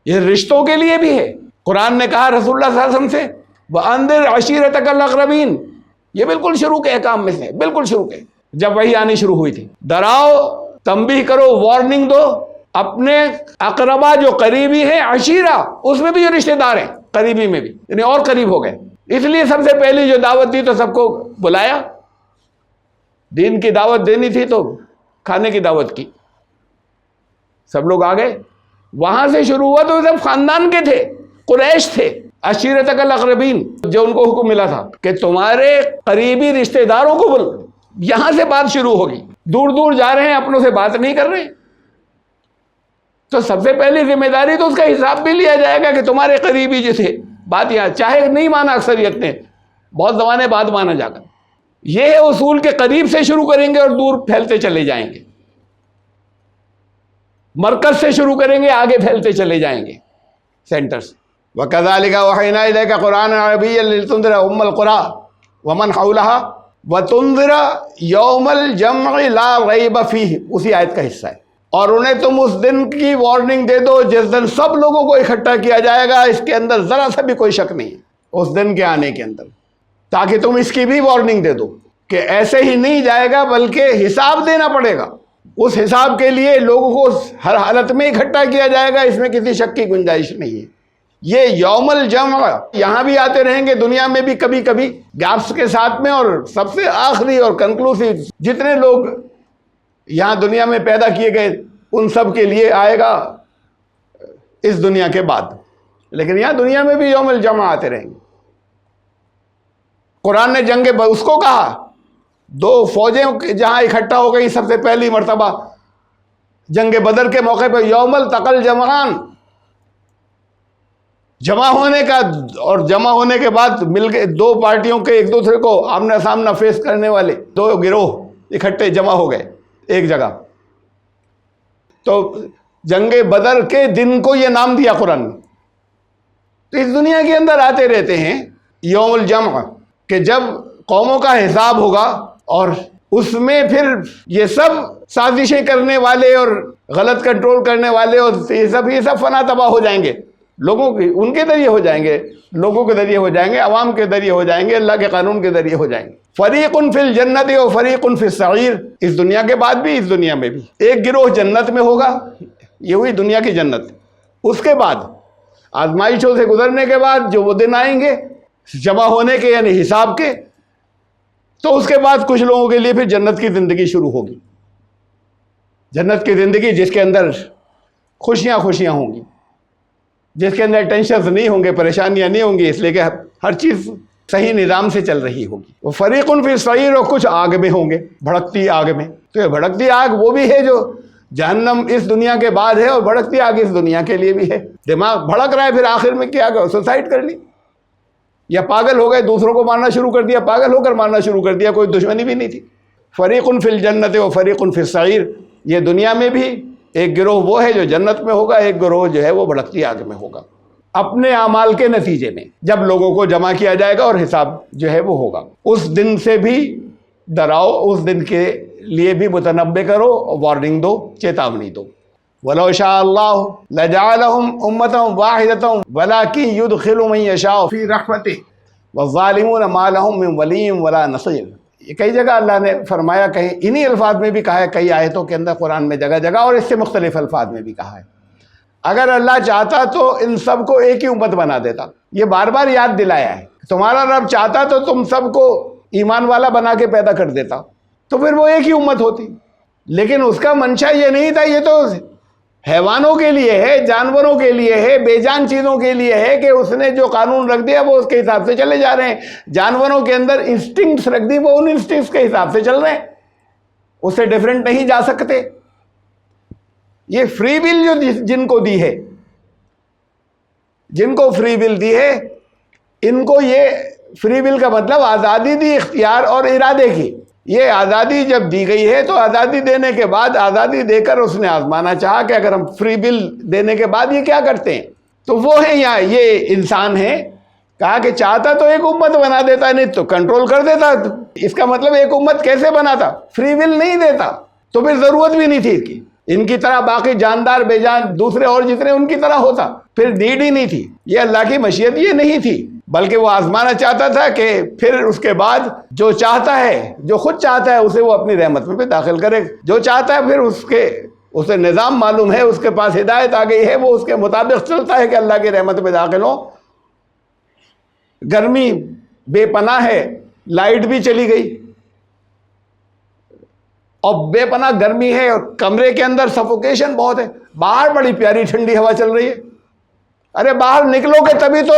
یہ رشتوں کے لیے بھی ہے. قرآن نے کہا رسول اللہ صلی اللہ علیہ وسلم سے وَأَنذِرْ عَشِيرَتَكَ الْأَقْرَبِينَ، یہ بالکل شروع کے احکام میں سے، بالکل شروع کے، جب وحی آنی شروع ہوئی تھی. ڈراؤ، تنبیہ کرو، وارننگ دو اپنے اقربا جو قریبی ہیں، عشیرہ اس میں بھی جو رشتہ دار ہیں، قریبی میں بھی، یعنی اور قریب ہو گئے. اس لیے سب سے پہلی جو دعوت دی تو سب کو بلایا. دین کی دعوت دینی تھی تو کھانے کی دعوت کی، سب لوگ آ گئے. وہاں سے شروع ہوا تو سب خاندان کے تھے، قریش تھے. عشیرتک الاقربین، جو ان کو حکم ملا تھا کہ تمہارے قریبی رشتہ داروں کو بول، یہاں سے بات شروع ہوگی. دور دور جا رہے ہیں، اپنوں سے بات نہیں کر رہے، تو سب سے پہلی ذمہ داری تو اس کا حساب بھی لیا جائے گا کہ تمہارے قریبی جسے بات یہاں، چاہے نہیں مانا اکثریت نے، بہت زمانے بعد مانا جا کر. یہ ہے اصول کے قریب سے شروع کریں گے اور دور پھیلتے چلے جائیں گے. مرکز سے شروع کریں گے، آگے پھیلتے چلے جائیں گے سینٹر سے. وَكَذَلِكَ أَوْحَيْنَا إِلَيْكَ قُرْآنًا عَرَبِيًّا لِتُنذِرَ أُمَّ الْقُرَىٰ وَمَنْ حَوْلَهَا وَتُنذِرَ يَوْمَ الْجَمْعِ لَا رَيْبَ فِيهِ، اسی آیت کا حصہ ہے. اور انہیں تم اس دن کی وارننگ دے دو جس دن سب لوگوں کو اکٹھا کیا جائے گا، اس کے اندر ذرا سا بھی کوئی شک نہیں ہے اس دن کے آنے کے اندر. تاکہ تم اس کی بھی وارننگ دے دو کہ ایسے ہی نہیں جائے گا، بلکہ حساب دینا پڑے گا. اس حساب کے لیے لوگوں کو ہر حالت میں اکٹھا کیا جائے گا، اس میں کسی شک کی گنجائش نہیں ہے. یہ یوم الجمع یہاں بھی آتے رہیں گے، دنیا میں بھی کبھی کبھی گیپس کے ساتھ میں، اور سب سے آخری اور کنکلوسیو جتنے لوگ یہاں دنیا میں پیدا کیے گئے ان سب کے لیے آئے گا اس دنیا کے بعد، لیکن یہاں دنیا میں بھی یوم الجمع آتے رہیں گے۔ قرآن نے جنگ اس کو کہا، دو فوجیں جہاں اکٹھا ہو گئی سب سے پہلی مرتبہ جنگ بدر کے موقع پہ، یوم التقى الجمعان، جمع ہونے کا، اور جمع ہونے کے بعد مل کے دو پارٹیوں کے ایک دوسرے کو آمنا سامنا فیس کرنے والے دو گروہ اکٹھے جمع ہو گئے ایک جگہ۔ تو جنگ بدر کے دن کو یہ نام دیا قرآن نے۔ تو اس دنیا کے اندر آتے رہتے ہیں یوم الجمع، کہ جب قوموں کا حساب ہوگا اور اس میں پھر یہ سب سازشیں کرنے والے اور غلط کنٹرول کرنے والے اور یہ سب فنا تباہ ہو جائیں گے، لوگوں کی ان کے ذریعے ہو جائیں گے، لوگوں کے ذریعے ہو جائیں گے، عوام کے ذریعے ہو جائیں گے، اللہ کے قانون کے ذریعے ہو جائیں گے۔ فریق فی الجنت و فریق فی السعیر، اس دنیا کے بعد بھی اس دنیا میں بھی ایک گروہ جنت میں ہوگا، یہ ہوئی دنیا کی جنت۔ اس کے بعد آزمائشوں سے گزرنے کے بعد جو وہ دن آئیں گے جمع ہونے کے یعنی حساب کے، تو اس کے بعد کچھ لوگوں کے لیے پھر جنت کی زندگی شروع ہوگی، جنت کی زندگی جس کے اندر خوشیاں خوشیاں ہوں گی، جس کے اندر ٹینشنز نہیں ہوں گے، پریشانیاں نہیں ہوں گی، اس لیے کہ ہر چیز صحیح نظام سے چل رہی ہوگی۔ وہ فریق فی السعیر، اور کچھ آگ میں ہوں گے، بھڑکتی آگ میں۔ تو یہ بھڑکتی آگ وہ بھی ہے جو جہنم اس دنیا کے بعد ہے، اور بھڑکتی آگ اس دنیا کے لیے بھی ہے۔ دماغ بھڑک رہا ہے، پھر آخر میں کیا گیا، سوسائڈ کر لی، یا پاگل ہو گئے، دوسروں کو مارنا شروع کر دیا، پاگل ہو کر مارنا شروع کر دیا، کوئی دشمنی بھی نہیں تھی۔ فریق فی الجنت و فریق فی السعیر، یہ دنیا میں بھی ایک گروہ وہ ہے جو جنت میں ہوگا، ایک گروہ جو ہے وہ بھڑکتی آگ میں ہوگا۔ اپنے اعمال کے نتیجے میں جب لوگوں کو جمع کیا جائے گا اور حساب جو ہے وہ ہوگا، اس دن سے بھی ڈراؤ، اس دن کے لیے بھی متنبہ کرو، وارننگ دو، چیتاونی دو۔ وَلَوْ شَاءَ اللَّهُ لَجَعَلَهُمْ أُمَّةً وَاحِدَةً وَلَٰكِن يُدْخِلُ مَن يَشَاءُ فِي رَحْمَتِهِ وَالظَّالِمُونَ مَا لَهُم مِّن وَلِيٍّ وَلَا نَصِيرٍ۔ یہ کئی جگہ اللہ نے فرمایا، کہیں انہی الفاظ میں بھی کہا ہے، کئی آیتوں کے اندر قرآن میں جگہ جگہ، اور اس سے مختلف الفاظ میں بھی کہا ہے۔ اگر اللہ چاہتا تو ان سب کو ایک ہی امت بنا دیتا، یہ بار بار یاد دلایا ہے۔ تمہارا رب چاہتا تو تم سب کو ایمان والا بنا کے پیدا کر دیتا، تو پھر وہ ایک ہی امت ہوتی، لیکن اس کا منشا یہ نہیں تھا۔ یہ تو حیوانوں کے لیے ہے، جانوروں کے لیے ہے، بے جان چیزوں کے لیے ہے، کہ اس نے جو قانون رکھ دیا وہ اس کے حساب سے چلے جا رہے ہیں۔ جانوروں کے اندر انسٹنکٹس رکھ دی، وہ ان انسٹنکٹس کے حساب سے چل رہے ہیں، اس سے ڈیفرنٹ نہیں جا سکتے۔ یہ فری ول جو جن کو دی ہے، جن کو فری ول دی ہے، ان کو یہ فری ول کا مطلب آزادی دی، اختیار اور ارادے کی۔ یہ آزادی جب دی گئی ہے تو آزادی دینے کے بعد، آزادی دے کر اس نے آزمانا چاہا کہ اگر ہم فری ول دینے کے بعد یہ کیا کرتے ہیں، تو وہ ہیں یہاں یہ انسان ہے۔ کہا کہ چاہتا تو ایک امت بنا دیتا، نہیں تو کنٹرول کر دیتا۔ اس کا مطلب ایک امت کیسے بناتا؟ فری ول نہیں دیتا، تو پھر ضرورت بھی نہیں تھی اس کی، ان کی طرح باقی جاندار بے جان دوسرے اور جتنے ان کی طرح ہوتا، پھر نیڈ ہی نہیں تھی۔ یہ اللہ کی مشیت یہ نہیں تھی، بلکہ وہ آزمانا چاہتا تھا کہ پھر اس کے بعد جو چاہتا ہے، جو خود چاہتا ہے، اسے وہ اپنی رحمت میں بھی داخل کرے۔ جو چاہتا ہے پھر اسے نظام معلوم ہے، اس کے پاس ہدایت آ گئی ہے، وہ اس کے مطابق چلتا ہے کہ اللہ کی رحمت میں داخل ہو۔ گرمی بے پناہ ہے، لائٹ بھی چلی گئی، اور بے پناہ گرمی ہے، اور کمرے کے اندر سفوکیشن بہت ہے، باہر بڑی پیاری ٹھنڈی ہوا چل رہی ہے۔ ارے باہر نکلو گے تبھی تو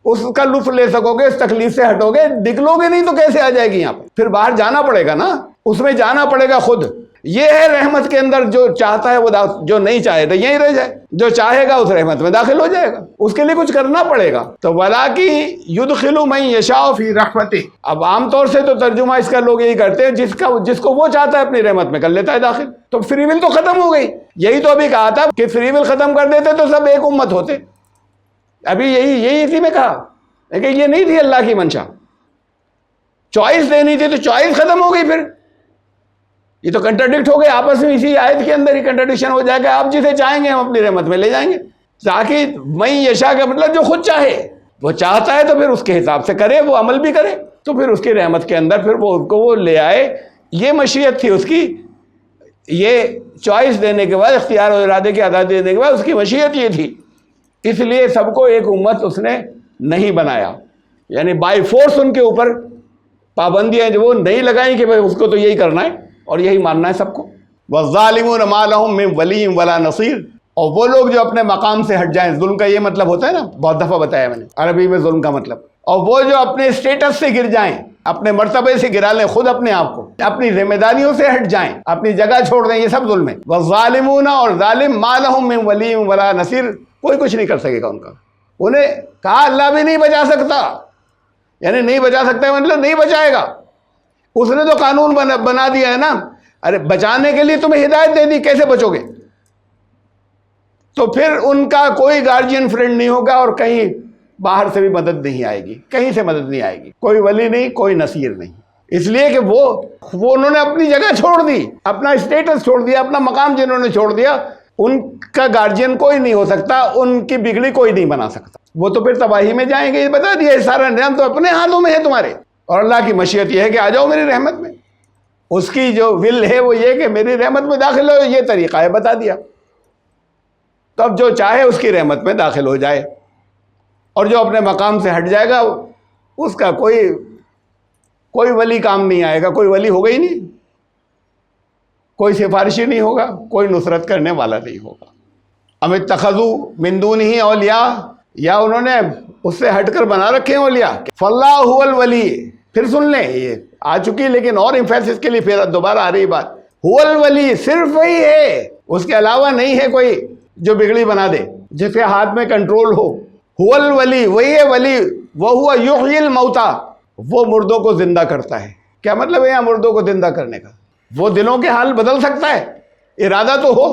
اس کا لطف لے سکو گے، اس تکلیف سے ہٹو گے، نکلو گے نہیں تو کیسے آ جائے گی یہاں پہ؟ پھر باہر جانا پڑے گا نا، اس میں جانا پڑے گا خود۔ یہ ہے رحمت کے اندر، جو چاہتا ہے وہ جو نہیں چاہے تو یہیں رہ جائے، جو چاہے گا اس رحمت میں داخل ہو جائے گا، اس کے لیے کچھ کرنا پڑے گا۔ تو وَلَٰكِن يُدْخِلُ مَن يَشَاءُ فِي رَحْمَتِهِ، اب عام طور سے تو ترجمہ اس کا لوگ یہی کرتے ہیں، جس کو وہ چاہتا ہے اپنی رحمت میں کر لیتا ہے داخل۔ تو فری ول تو ختم ہو گئی۔ یہی تو ابھی کہا تھا کہ فری ول ختم کر دیتے تو سب ایک امت ہوتے، ابھی یہی اسی میں کہا، لیکن یہ نہیں تھی اللہ کی منشا۔ چوائس دینی تھی تو چوائس ختم ہو گئی، پھر یہ تو کنٹرڈکٹ ہو گئے آپس میں، اسی آیت کے اندر ہی کنٹرڈکشن ہو جائے گا۔ آپ جسے چاہیں گے ہم اپنی رحمت میں لے جائیں گے۔ تاکہ من یشاء کا مطلب جو خود چاہے، وہ چاہتا ہے تو پھر اس کے حساب سے کرے، وہ عمل بھی کرے، تو پھر اس کی رحمت کے اندر پھر وہ اس کو وہ لے آئے۔ یہ مشیت تھی اس کی، یہ چوائس دینے کے بعد، اختیار اور ارادے کی آزادی دینے کے بعد اس کی مشیت یہ تھی۔ اس لیے سب کو ایک امت اس نے نہیں بنایا، یعنی بائی فورس ان کے اوپر پابندیاں جو وہ نہیں لگائیں کہ بھائی اس کو تو یہی کرنا ہے اور یہی ماننا ہے سب کو۔ وَالظَّالِمُونَ مَا لَهُم مِّن وَلِيٍّ وَلَا نَصِيرٍ، اور وہ لوگ جو اپنے مقام سے ہٹ جائیں، ظلم کا یہ مطلب ہوتا ہے نا، بہت دفعہ بتایا میں نے عربی میں ظلم کا مطلب، اور وہ جو اپنے اسٹیٹس سے گر جائیں، اپنے مرتبے سے گرا لیں خود اپنے آپ کو، اپنی ذمہ داریوں سے ہٹ جائیں، اپنی جگہ چھوڑ دیں، یہ سب ظلم ہے۔ والظالمون، اور ظالم، ما لہم من ولی ولا نصیر، کوئی کچھ نہیں کر سکے گا ان کا۔ انہیں کہا اللہ بھی نہیں بچا سکتا، یعنی نہیں بچا سکتا مطلب نہیں بچائے گا، اس نے تو قانون بنا دیا ہے نا، ارے بچانے کے لیے تمہیں ہدایت دے دی، کیسے بچو گے؟ تو پھر ان کا کوئی گارجین فرینڈ نہیں ہوگا، اور کہیں باہر سے بھی مدد نہیں آئے گی، کہیں سے مدد نہیں آئے گی، کوئی ولی نہیں، کوئی نصیر نہیں، اس لیے کہ وہ انہوں نے اپنی جگہ چھوڑ دی، اپنا اسٹیٹس چھوڑ دیا، اپنا مقام جنہوں نے چھوڑ دیا، ان کا گارجین کوئی نہیں ہو سکتا، ان کی بگڑی کوئی نہیں بنا سکتا، وہ تو پھر تباہی میں جائیں گے۔ یہ بتا دیا، یہ سارا نظام تو اپنے ہاتھوں میں ہے تمہارے، اور اللہ کی مشیت یہ ہے کہ آ جاؤ میری رحمت میں، اس کی جو ول ہے وہ یہ کہ میری رحمت میں داخل ہو، یہ طریقہ ہے بتا دیا، تو اب جو چاہے اس کی رحمت میں داخل ہو جائے، اور جو اپنے مقام سے ہٹ جائے گا اس کا کوئی ولی کام نہیں آئے گا، کوئی ولی ہوگا ہی نہیں، کوئی سفارشی نہیں ہوگا، کوئی نصرت کرنے والا نہیں ہوگا۔ ام اتخذوا من دونہ اولیاء، یا انہوں نے اس سے ہٹ کر بنا رکھے ہیں اولیاء، فاللہ هو الولی، پھر سن لیں، یہ آ چکی لیکن اور امفیسس کے لیے پھر دوبارہ آ رہی بات، هو الولی، صرف وہی ہے، اس کے علاوہ نہیں ہے کوئی جو بگڑی بنا دے، جس کے ہاتھ میں کنٹرول ہو۔ هو الولی، وہی ہے ولی، وہو یحیی الموتى، وہ مردوں کو زندہ کرتا ہے۔ کیا مطلب ہے یہاں مردوں کو زندہ کرنے کا؟ وہ دلوں کے حال بدل سکتا ہے، ارادہ تو ہو،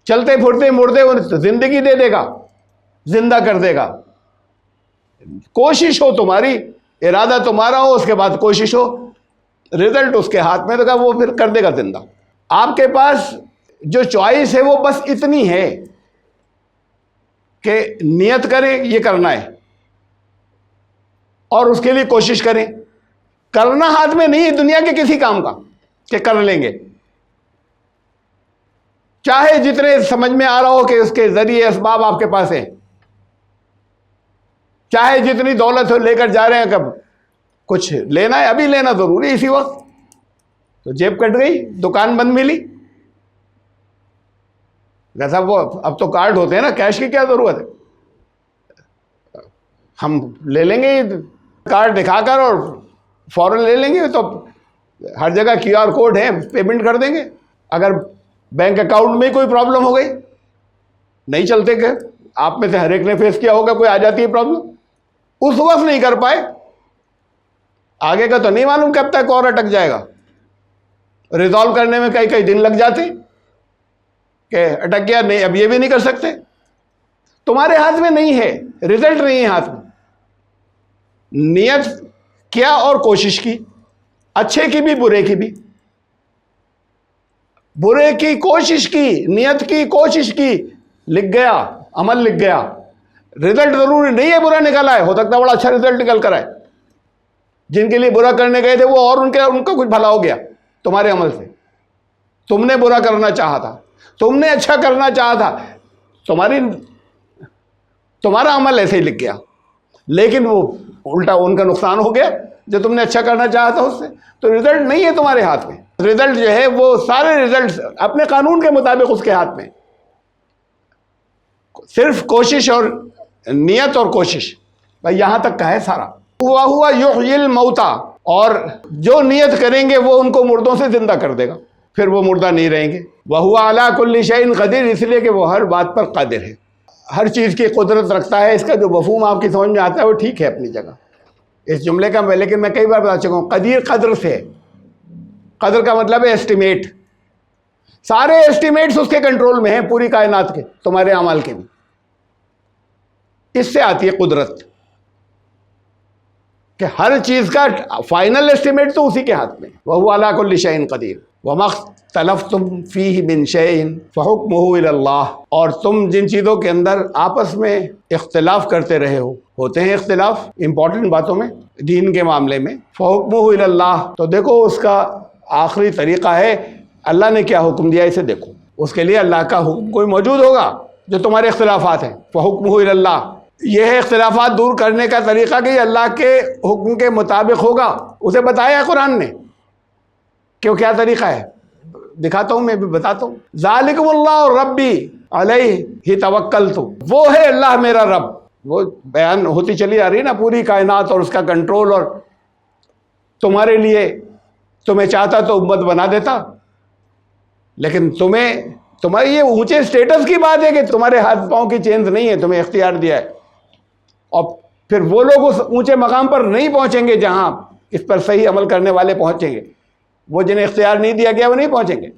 چلتے پھرتے مردے زندگی دے دے گا، زندہ کر دے گا، کوشش ہو تمہاری، ارادہ تمہارا ہو، اس کے بعد کوشش ہو، رزلٹ اس کے ہاتھ میں، تو وہ پھر کر دے گا زندہ۔ آپ کے پاس جو چوائس ہے وہ بس اتنی ہے کہ نیت کریں یہ کرنا ہے، اور اس کے لیے کوشش کریں، کرنا ہاتھ میں نہیں ہے دنیا کے کسی کام کا کہ کر لیں گے، چاہے جتنے سمجھ میں آ رہا ہو کہ اس کے ذریعے اسباب آپ کے پاس ہیں، چاہے جتنی دولت ہو لے کر جا رہے ہیں، کب کچھ لینا ہے ابھی لینا ضروری ہے اسی وقت، تو جیب کٹ گئی، دکان بند ملی، جیسا وہ اب تو کارڈ ہوتے ہیں نا، کیش کی کیا ضرورت ہے، ہم لے لیں گے کارڈ دکھا کر اور فوراً لے لیں گے، تو ہر جگہ کیو آر کوڈ ہے، پیمنٹ کر دیں گے۔ اگر بینک اکاؤنٹ میں کوئی پرابلم ہو گئی، نہیں چلتے کہ آپ میں سے ہر ایک نے فیس کیا ہوگا، کوئی آ جاتی ہے پرابلم، اس وقت نہیں کر پائے، آگے کا تو نہیں معلوم کب تک اور اٹک جائے گا، ریزالو کرنے میں کئی دن لگ جاتے کہ اٹک گیا، نہیں اب یہ بھی نہیں کر سکتے، تمہارے ہاتھ میں نہیں ہے، ریزلٹ نہیں ہے ہاتھ میں، نیت کیا اور کوشش کی، اچھے کی بھی برے کی بھی، برے کی کوشش کی، نیت کی کوشش کی، لکھ گیا، عمل لکھ گیا، رزلٹ ضروری نہیں ہے برا نکل آئے، ہو سکتا ہے بڑا اچھا رزلٹ نکل کر آئے، جن کے لیے برا کرنے گئے تھے وہ اور ان کا کچھ بھلا ہو گیا تمہارے عمل سے، تم نے برا کرنا چاہا تھا، تم نے اچھا کرنا چاہا تھا، تمہارا عمل ایسے ہی لکھ گیا، لیکن وہ الٹا ان کا نقصان ہو گیا جو تم نے اچھا کرنا چاہا تھا اس سے، تو رزلٹ نہیں ہے تمہارے ہاتھ میں، رزلٹ جو ہے وہ سارے رزلٹ اپنے قانون کے مطابق اس کے ہاتھ میں، صرف کوشش اور نیت اور کوشش، بھائی یہاں تک کا ہے سارا۔ وَهُوَ يُحْيِي الْمَوْتَى، اور جو نیت کریں گے وہ ان کو مردوں سے زندہ کر دے گا، پھر وہ مردہ نہیں رہیں گے۔ وَهُوَ عَلَى كُلِّ شَيْءٍ قَدِيرٌ، اس لیے کہ وہ ہر بات پر قادر ہے، ہر چیز کی قدرت رکھتا ہے۔ اس کا جو مفہوم آپ کی سمجھ میں آتا ہے وہ ٹھیک ہے اپنی جگہ اس جملے کا، لیکن میں کئی بار بتا چکا ہوں، قدیر قدر سے، قدر کا مطلب ہے ایسٹیمیٹ، سارے ایسٹیمیٹس اس کے کنٹرول میں ہیں، پوری کائنات کے، تمہارے اعمال کے بھی، اس سے آتی ہے قدرت کہ ہر چیز کا فائنل ایسٹیمیٹ تو اسی کے ہاتھ میں۔ وَهُوَ عَلَىٰ كُلِّ شَيْءٍ قَدِيرٌ وَمَا اخْتَلَفْتُمْ فِيهِ مِنْ شَيْءٍ فَحُكْمُهُ إِلَى اللَّهِ، اور تم جن چیزوں کے اندر آپس میں اختلاف کرتے رہے ہو، ہوتے ہیں اختلاف امپورٹنٹ باتوں میں، دین کے معاملے میں، فَحُكْمُهُ إِلَى اللَّهِ، تو دیکھو اس کا آخری طریقہ ہے، اللہ نے کیا حکم دیا اسے دیکھو، اس کے لیے اللہ کا حکم کوئی موجود ہوگا جو تمہارے اختلافات ہیں، فَحُكْمُهُ إِلَى اللَّهِ، یہ ہے اختلافات دور کرنے کا طریقہ کہ یہ اللہ کے حکم کے مطابق ہوگا، اسے بتایا قرآن نے کہ وہ کیا طریقہ ہے، دکھاتا ہوں، میں بھی بتاتا ہوں. ذالکم اللہ ربی علیہ توکلت، وہ ہے اللہ میرا رب. وہ بیان ہوتی چلی آ رہی ہے نا پوری کائنات اور اس کا کنٹرول. اور تمہارے لیے تمہیں چاہتا تو امت بنا دیتا، لیکن تمہارے یہ اونچے سٹیٹس کی بات ہے کہ تمہارے ہاتھ پاؤں کی چینز نہیں ہے، تمہیں اختیار دیا ہے. اور پھر وہ لوگ اس اونچے مقام پر نہیں پہنچیں گے جہاں اس پر صحیح عمل کرنے والے پہنچیں گے. وہ جنہیں اختیار نہیں دیا گیا وہ نہیں پہنچیں گے،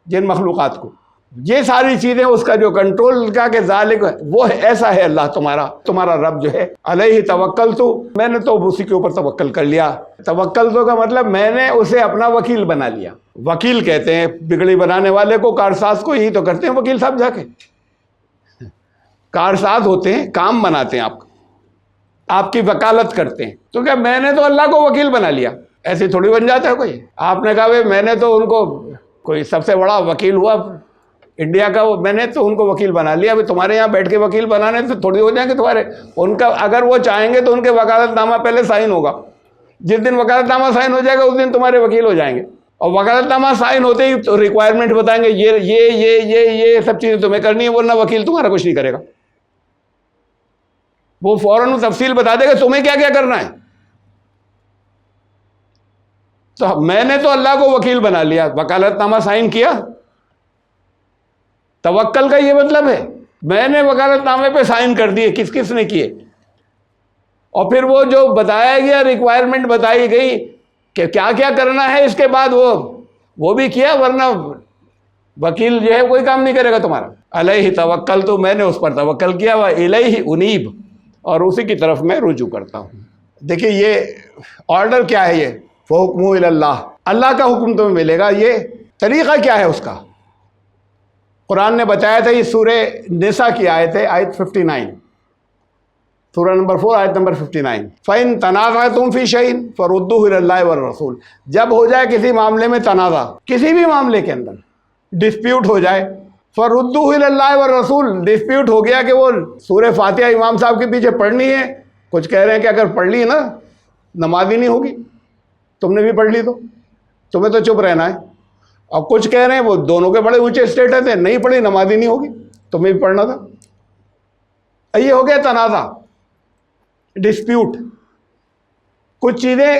جن مخلوقات کو. یہ ساری چیزیں اس کا جو کنٹرول کا کہ ذالک، وہ ایسا ہے اللہ تمہارا رب جو ہے. علیہ توکلت، میں نے تو اسی کے اوپر توکل کر لیا. توکلت کا مطلب میں نے اسے اپنا وکیل بنا لیا. وکیل کہتے ہیں بگڑی بنانے والے کو، کارساز کو یہی تو کرتے ہیں وکیل صاحب. جا کے کارساز ہوتے ہیں، کام بناتے ہیں، آپ کی وکالت کرتے ہیں. تو کیا میں نے تو اللہ کو وکیل بنا لیا؟ ایسے تھوڑی بن جاتا ہے کوئی. آپ نے کہا میں نے تو ان کو، کوئی سب سے بڑا وکیل ہوا انڈیا کا، میں نے تو ان کو وکیل بنا لیا. ابھی تمہارے یہاں بیٹھ کے وکیل بنانے تو تھوڑی ہو جائیں گے تمہارے. ان کا اگر وہ چاہیں گے تو ان کے وکالت نامہ پہلے سائن ہوگا. جس دن وکالت نامہ سائن ہو جائے گا اس دن تمہارے وکیل ہو جائیں گے. اور وکالت نامہ سائن ہوتے ہی تو ریکوائرمنٹ بتائیں گے، یہ سب چیزیں تمہیں کرنی ہے، ورنہ وکیل تمہارا کچھ نہیں کرے گا. وہ فوراً تفصیل بتا دے گا تمہیں کیا کیا کرنا ہے. تو میں نے تو اللہ کو وکیل بنا لیا، وکالت نامہ سائن کیا. توکل کا یہ مطلب ہے میں نے وکالت نامے پہ سائن کر دیے. کس نے کیے؟ اور پھر وہ جو بتایا گیا، ریکوائرمنٹ بتائی گئی کہ کیا کیا کرنا ہے، اس کے بعد وہ بھی کیا. ورنہ وکیل جو ہے کوئی کام نہیں کرے گا تمہارا. علیہ توکلت، تو میں نے اس پر توکل کیا. وإلیہ انیب، اور اسی کی طرف میں رجوع کرتا ہوں. دیکھیے یہ آرڈر کیا ہے، یہ فحکمہ الی اللہ، اللہ کا حکم تمہیں ملے گا. یہ طریقہ کیا ہے اس کا؟ قرآن نے بتایا تھا. یہ سورہ نساء کی آیت ہے، آیت 59، سورہ نمبر 4 آیت نمبر 59. فَإِن تَنَازَعْتُمْ فِي شَيْءٍ فَرُدُّوهُ إِلَى اللَّهِ وَالرَّسُولِ. جب ہو جائے کسی معاملے میں تنازع، کسی بھی معاملے کے اندر ڈسپیوٹ ہو جائے، فَرُدُّوهُ إِلَى اللَّهِ وَالرَّسُولِ. ڈسپیوٹ ہو گیا کہ وہ سورہ فاتحہ امام صاحب کے پیچھے پڑھنی ہے. کچھ کہہ رہے ہیں کہ اگر پڑھ لی نا نماز ہی نہیں ہوگی. تم نے بھی پڑھ لی تو تمہیں تو چپ رہنا ہے. اور کچھ کہہ رہے ہیں وہ دونوں کے بڑے اونچے اسٹیٹس ہیں، نہیں پڑھی نماز ہی نہیں ہوگی، تمہیں بھی پڑھنا تھا. یہ ہو گیا تنازع، ڈسپیوٹ. کچھ چیزیں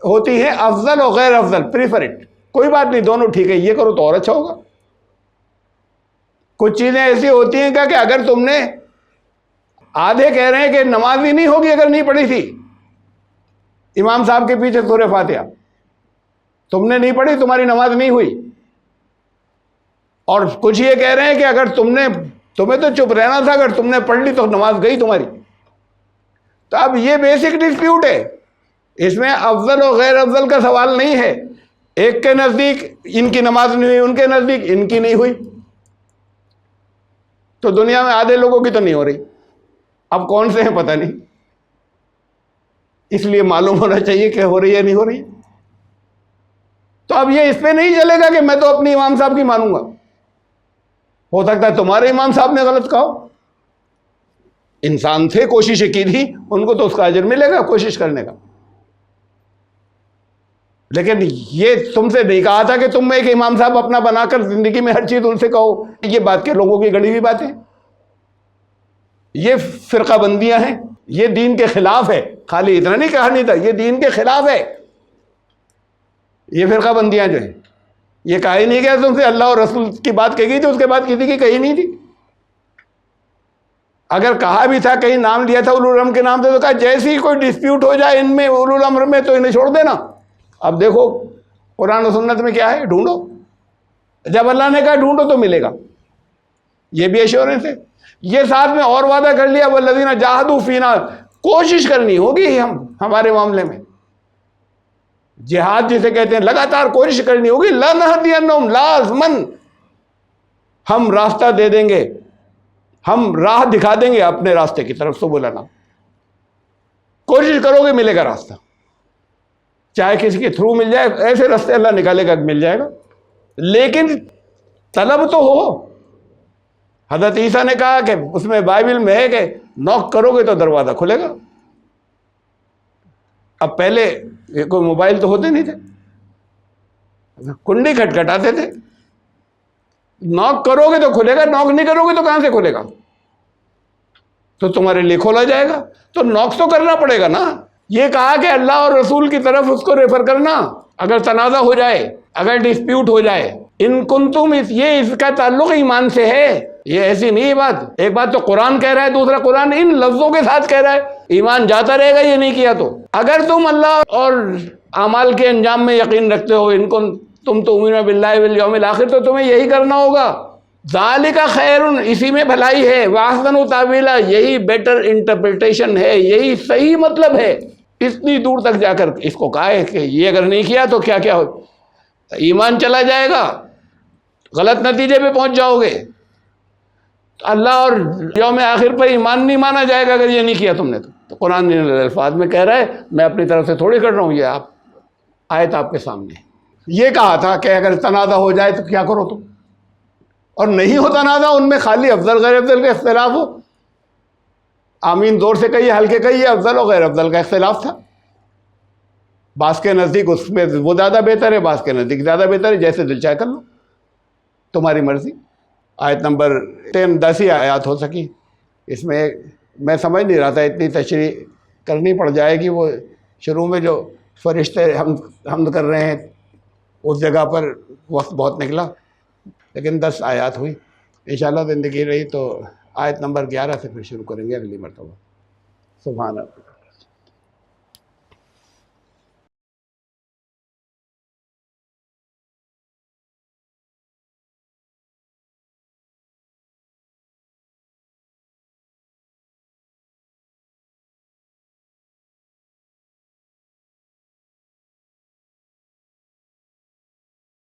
ہوتی ہیں افضل اور غیر افضل، پریفرٹ، کوئی بات نہیں دونوں ٹھیک ہے، یہ کرو تو اور اچھا ہوگا. کچھ چیزیں ایسی ہوتی ہیں کہ اگر تم نے، آدھے کہہ رہے ہیں کہ نماز ہی نہیں ہوگی اگر نہیں پڑھی تھی امام صاحب کے پیچھے سورہ فاتحہ، تم نے نہیں پڑھی تمہاری نماز نہیں ہوئی. اور کچھ یہ کہہ رہے ہیں کہ اگر تمہیں تو چپ رہنا تھا، اگر تم نے پڑھ لی تو نماز گئی تمہاری. تو اب یہ بیسک ڈسپیوٹ ہے، اس میں افضل اور غیر افضل کا سوال نہیں ہے. ایک کے نزدیک ان کی نماز نہیں ہوئی، ان کے نزدیک ان کی نہیں ہوئی. تو دنیا میں آدھے لوگوں کی تو نہیں ہو رہی، اب کون سے ہیں پتہ نہیں. اس لیے معلوم ہونا چاہیے کہ ہو رہی ہے یا نہیں ہو رہی. تو اب یہ اس پہ نہیں چلے گا کہ میں تو اپنی امام صاحب کی مانوں گا. ہو سکتا ہے تمہارے امام صاحب نے غلط کہا ہو. انسان تھے، کوششیں کی تھی، ان کو تو اس کا اجر ملے گا کوشش کرنے کا. لیکن یہ تم سے نہیں کہا تھا کہ تم ایک امام صاحب اپنا بنا کر زندگی میں ہر چیز ان سے کہو. یہ بات کہ لوگوں کی گڑی ہوئی باتیں، یہ فرقہ بندیاں ہیں، یہ دین کے خلاف ہے. خالی اتنا نہیں کہا نہیں تھا، یہ دین کے خلاف ہے. یہ فرقہ بندیاں جو ہیں، یہ کہا ہی نہیں گیا تم سے اللہ اور رسول کی بات کہی گئی تھی، اس کے بعد کسی کی کہی نہیں تھی. اگر کہا بھی تھا، کہیں نام لیا تھا اولو الامر کے نام سے، تو کہا جیسے ہی کوئی ڈسپیوٹ ہو جائے ان میں اولو الامر میں تو انہیں چھوڑ دینا. اب دیکھو قرآن و سنت میں کیا ہے، ڈھونڈو. جب اللہ نے کہا ڈھونڈو تو ملے گا، یہ بھی ایشورنس ہے. یہ ساتھ میں اور وعدہ کر لیا والذین جاہدوا فینا، کوشش کرنی ہوگی ہمارے معاملے میں. جہاد جسے کہتے ہیں، لگاتار کوشش کرنی ہوگی. لنہدینہم، لازماً ہم راستہ دے دیں گے، ہم راہ دکھا دیں گے اپنے راستے کی طرف. سبلنا، کوشش کرو گے ملے گا راستہ. چاہے کسی کے تھرو مل جائے، ایسے راستے اللہ نکالے گا، مل جائے گا. لیکن طلب تو ہو. حضرت عیسیٰ نے کہا کہ اس میں بائبل میں ہے کہ نوک کرو گے تو دروازہ کھلے گا. اب پہلے کوئی موبائل تو ہوتے نہیں تھے، کنڈی کھٹکھٹاتے تھے. نوک کرو گے تو کھلے گا، نوک نہیں کرو گے تو کہاں سے کھلے گا؟ تو تمہارے لیے کھولا جائے گا، تو نوک تو کرنا پڑے گا نا۔ یہ کہا کہ اللہ اور رسول کی طرف اس کو ریفر کرنا اگر تنازع ہو جائے، اگر ڈسپیوٹ ہو جائے۔ ان کنتم، یہ اس کا تعلق ایمان سے ہے، یہ ایسی نہیں بات۔ ایک بات تو قرآن کہہ رہا ہے، دوسرا قرآن ان لفظوں کے ساتھ کہہ رہا ہے، ایمان جاتا رہے گا یہ نہیں کیا تو۔ اگر تم اللہ اور اعمال کے انجام میں یقین رکھتے ہو، ان کو تم تؤمنون باللہ والیوم الآخر، تو تمہیں یہی کرنا ہوگا۔ ذالک خیر، اسی میں بھلائی ہے، واحسن تاویلا، یہی بیٹر انٹرپریٹیشن ہے، یہی صحیح مطلب ہے۔ اتنی دور تک جا کر اس کو کہا ہے کہ یہ اگر نہیں کیا تو کیا کیا ہو، ایمان چلا جائے گا، غلط نتیجے پہ پہنچ جاؤ گے۔ اللہ اور یوم آخر پر ایمان نہیں مانا جائے گا اگر یہ نہیں کیا تم نے تو قرآن ان الفاظ میں کہہ رہا ہے، میں اپنی طرف سے تھوڑی کر رہا ہوں، یہ آپ آیت آپ کے سامنے۔ یہ کہا تھا کہ اگر تنازع ہو جائے تو کیا کرو تم، اور نہیں ہو تنازع، ان میں خالی افضل غیر افضل کا اختلاف ہو، آمین زور سے کہیے، ہلکے کہیے، افضل و غیر افضل کا اختلاف تھا۔ بعض کے نزدیک اس میں وہ زیادہ بہتر ہے، بعض کے نزدیک زیادہ بہتر ہے، جیسے دل چاہے کر لو، تمہاری مرضی۔ آیت نمبر 10 ہی آیات ہو سکی، اس میں میں سمجھ نہیں رہا تھا اتنی تشریح کرنی پڑ جائے گی۔ وہ شروع میں جو فرشتے حمد کر رہے ہیں اس جگہ پر وقت بہت نکلا، لیکن 10 آیات ہوئی۔ انشاءاللہ زندگی رہی تو آیت نمبر 11 سے پھر شروع کریں گے اگلی مرتبہ۔ سبحان اللہ۔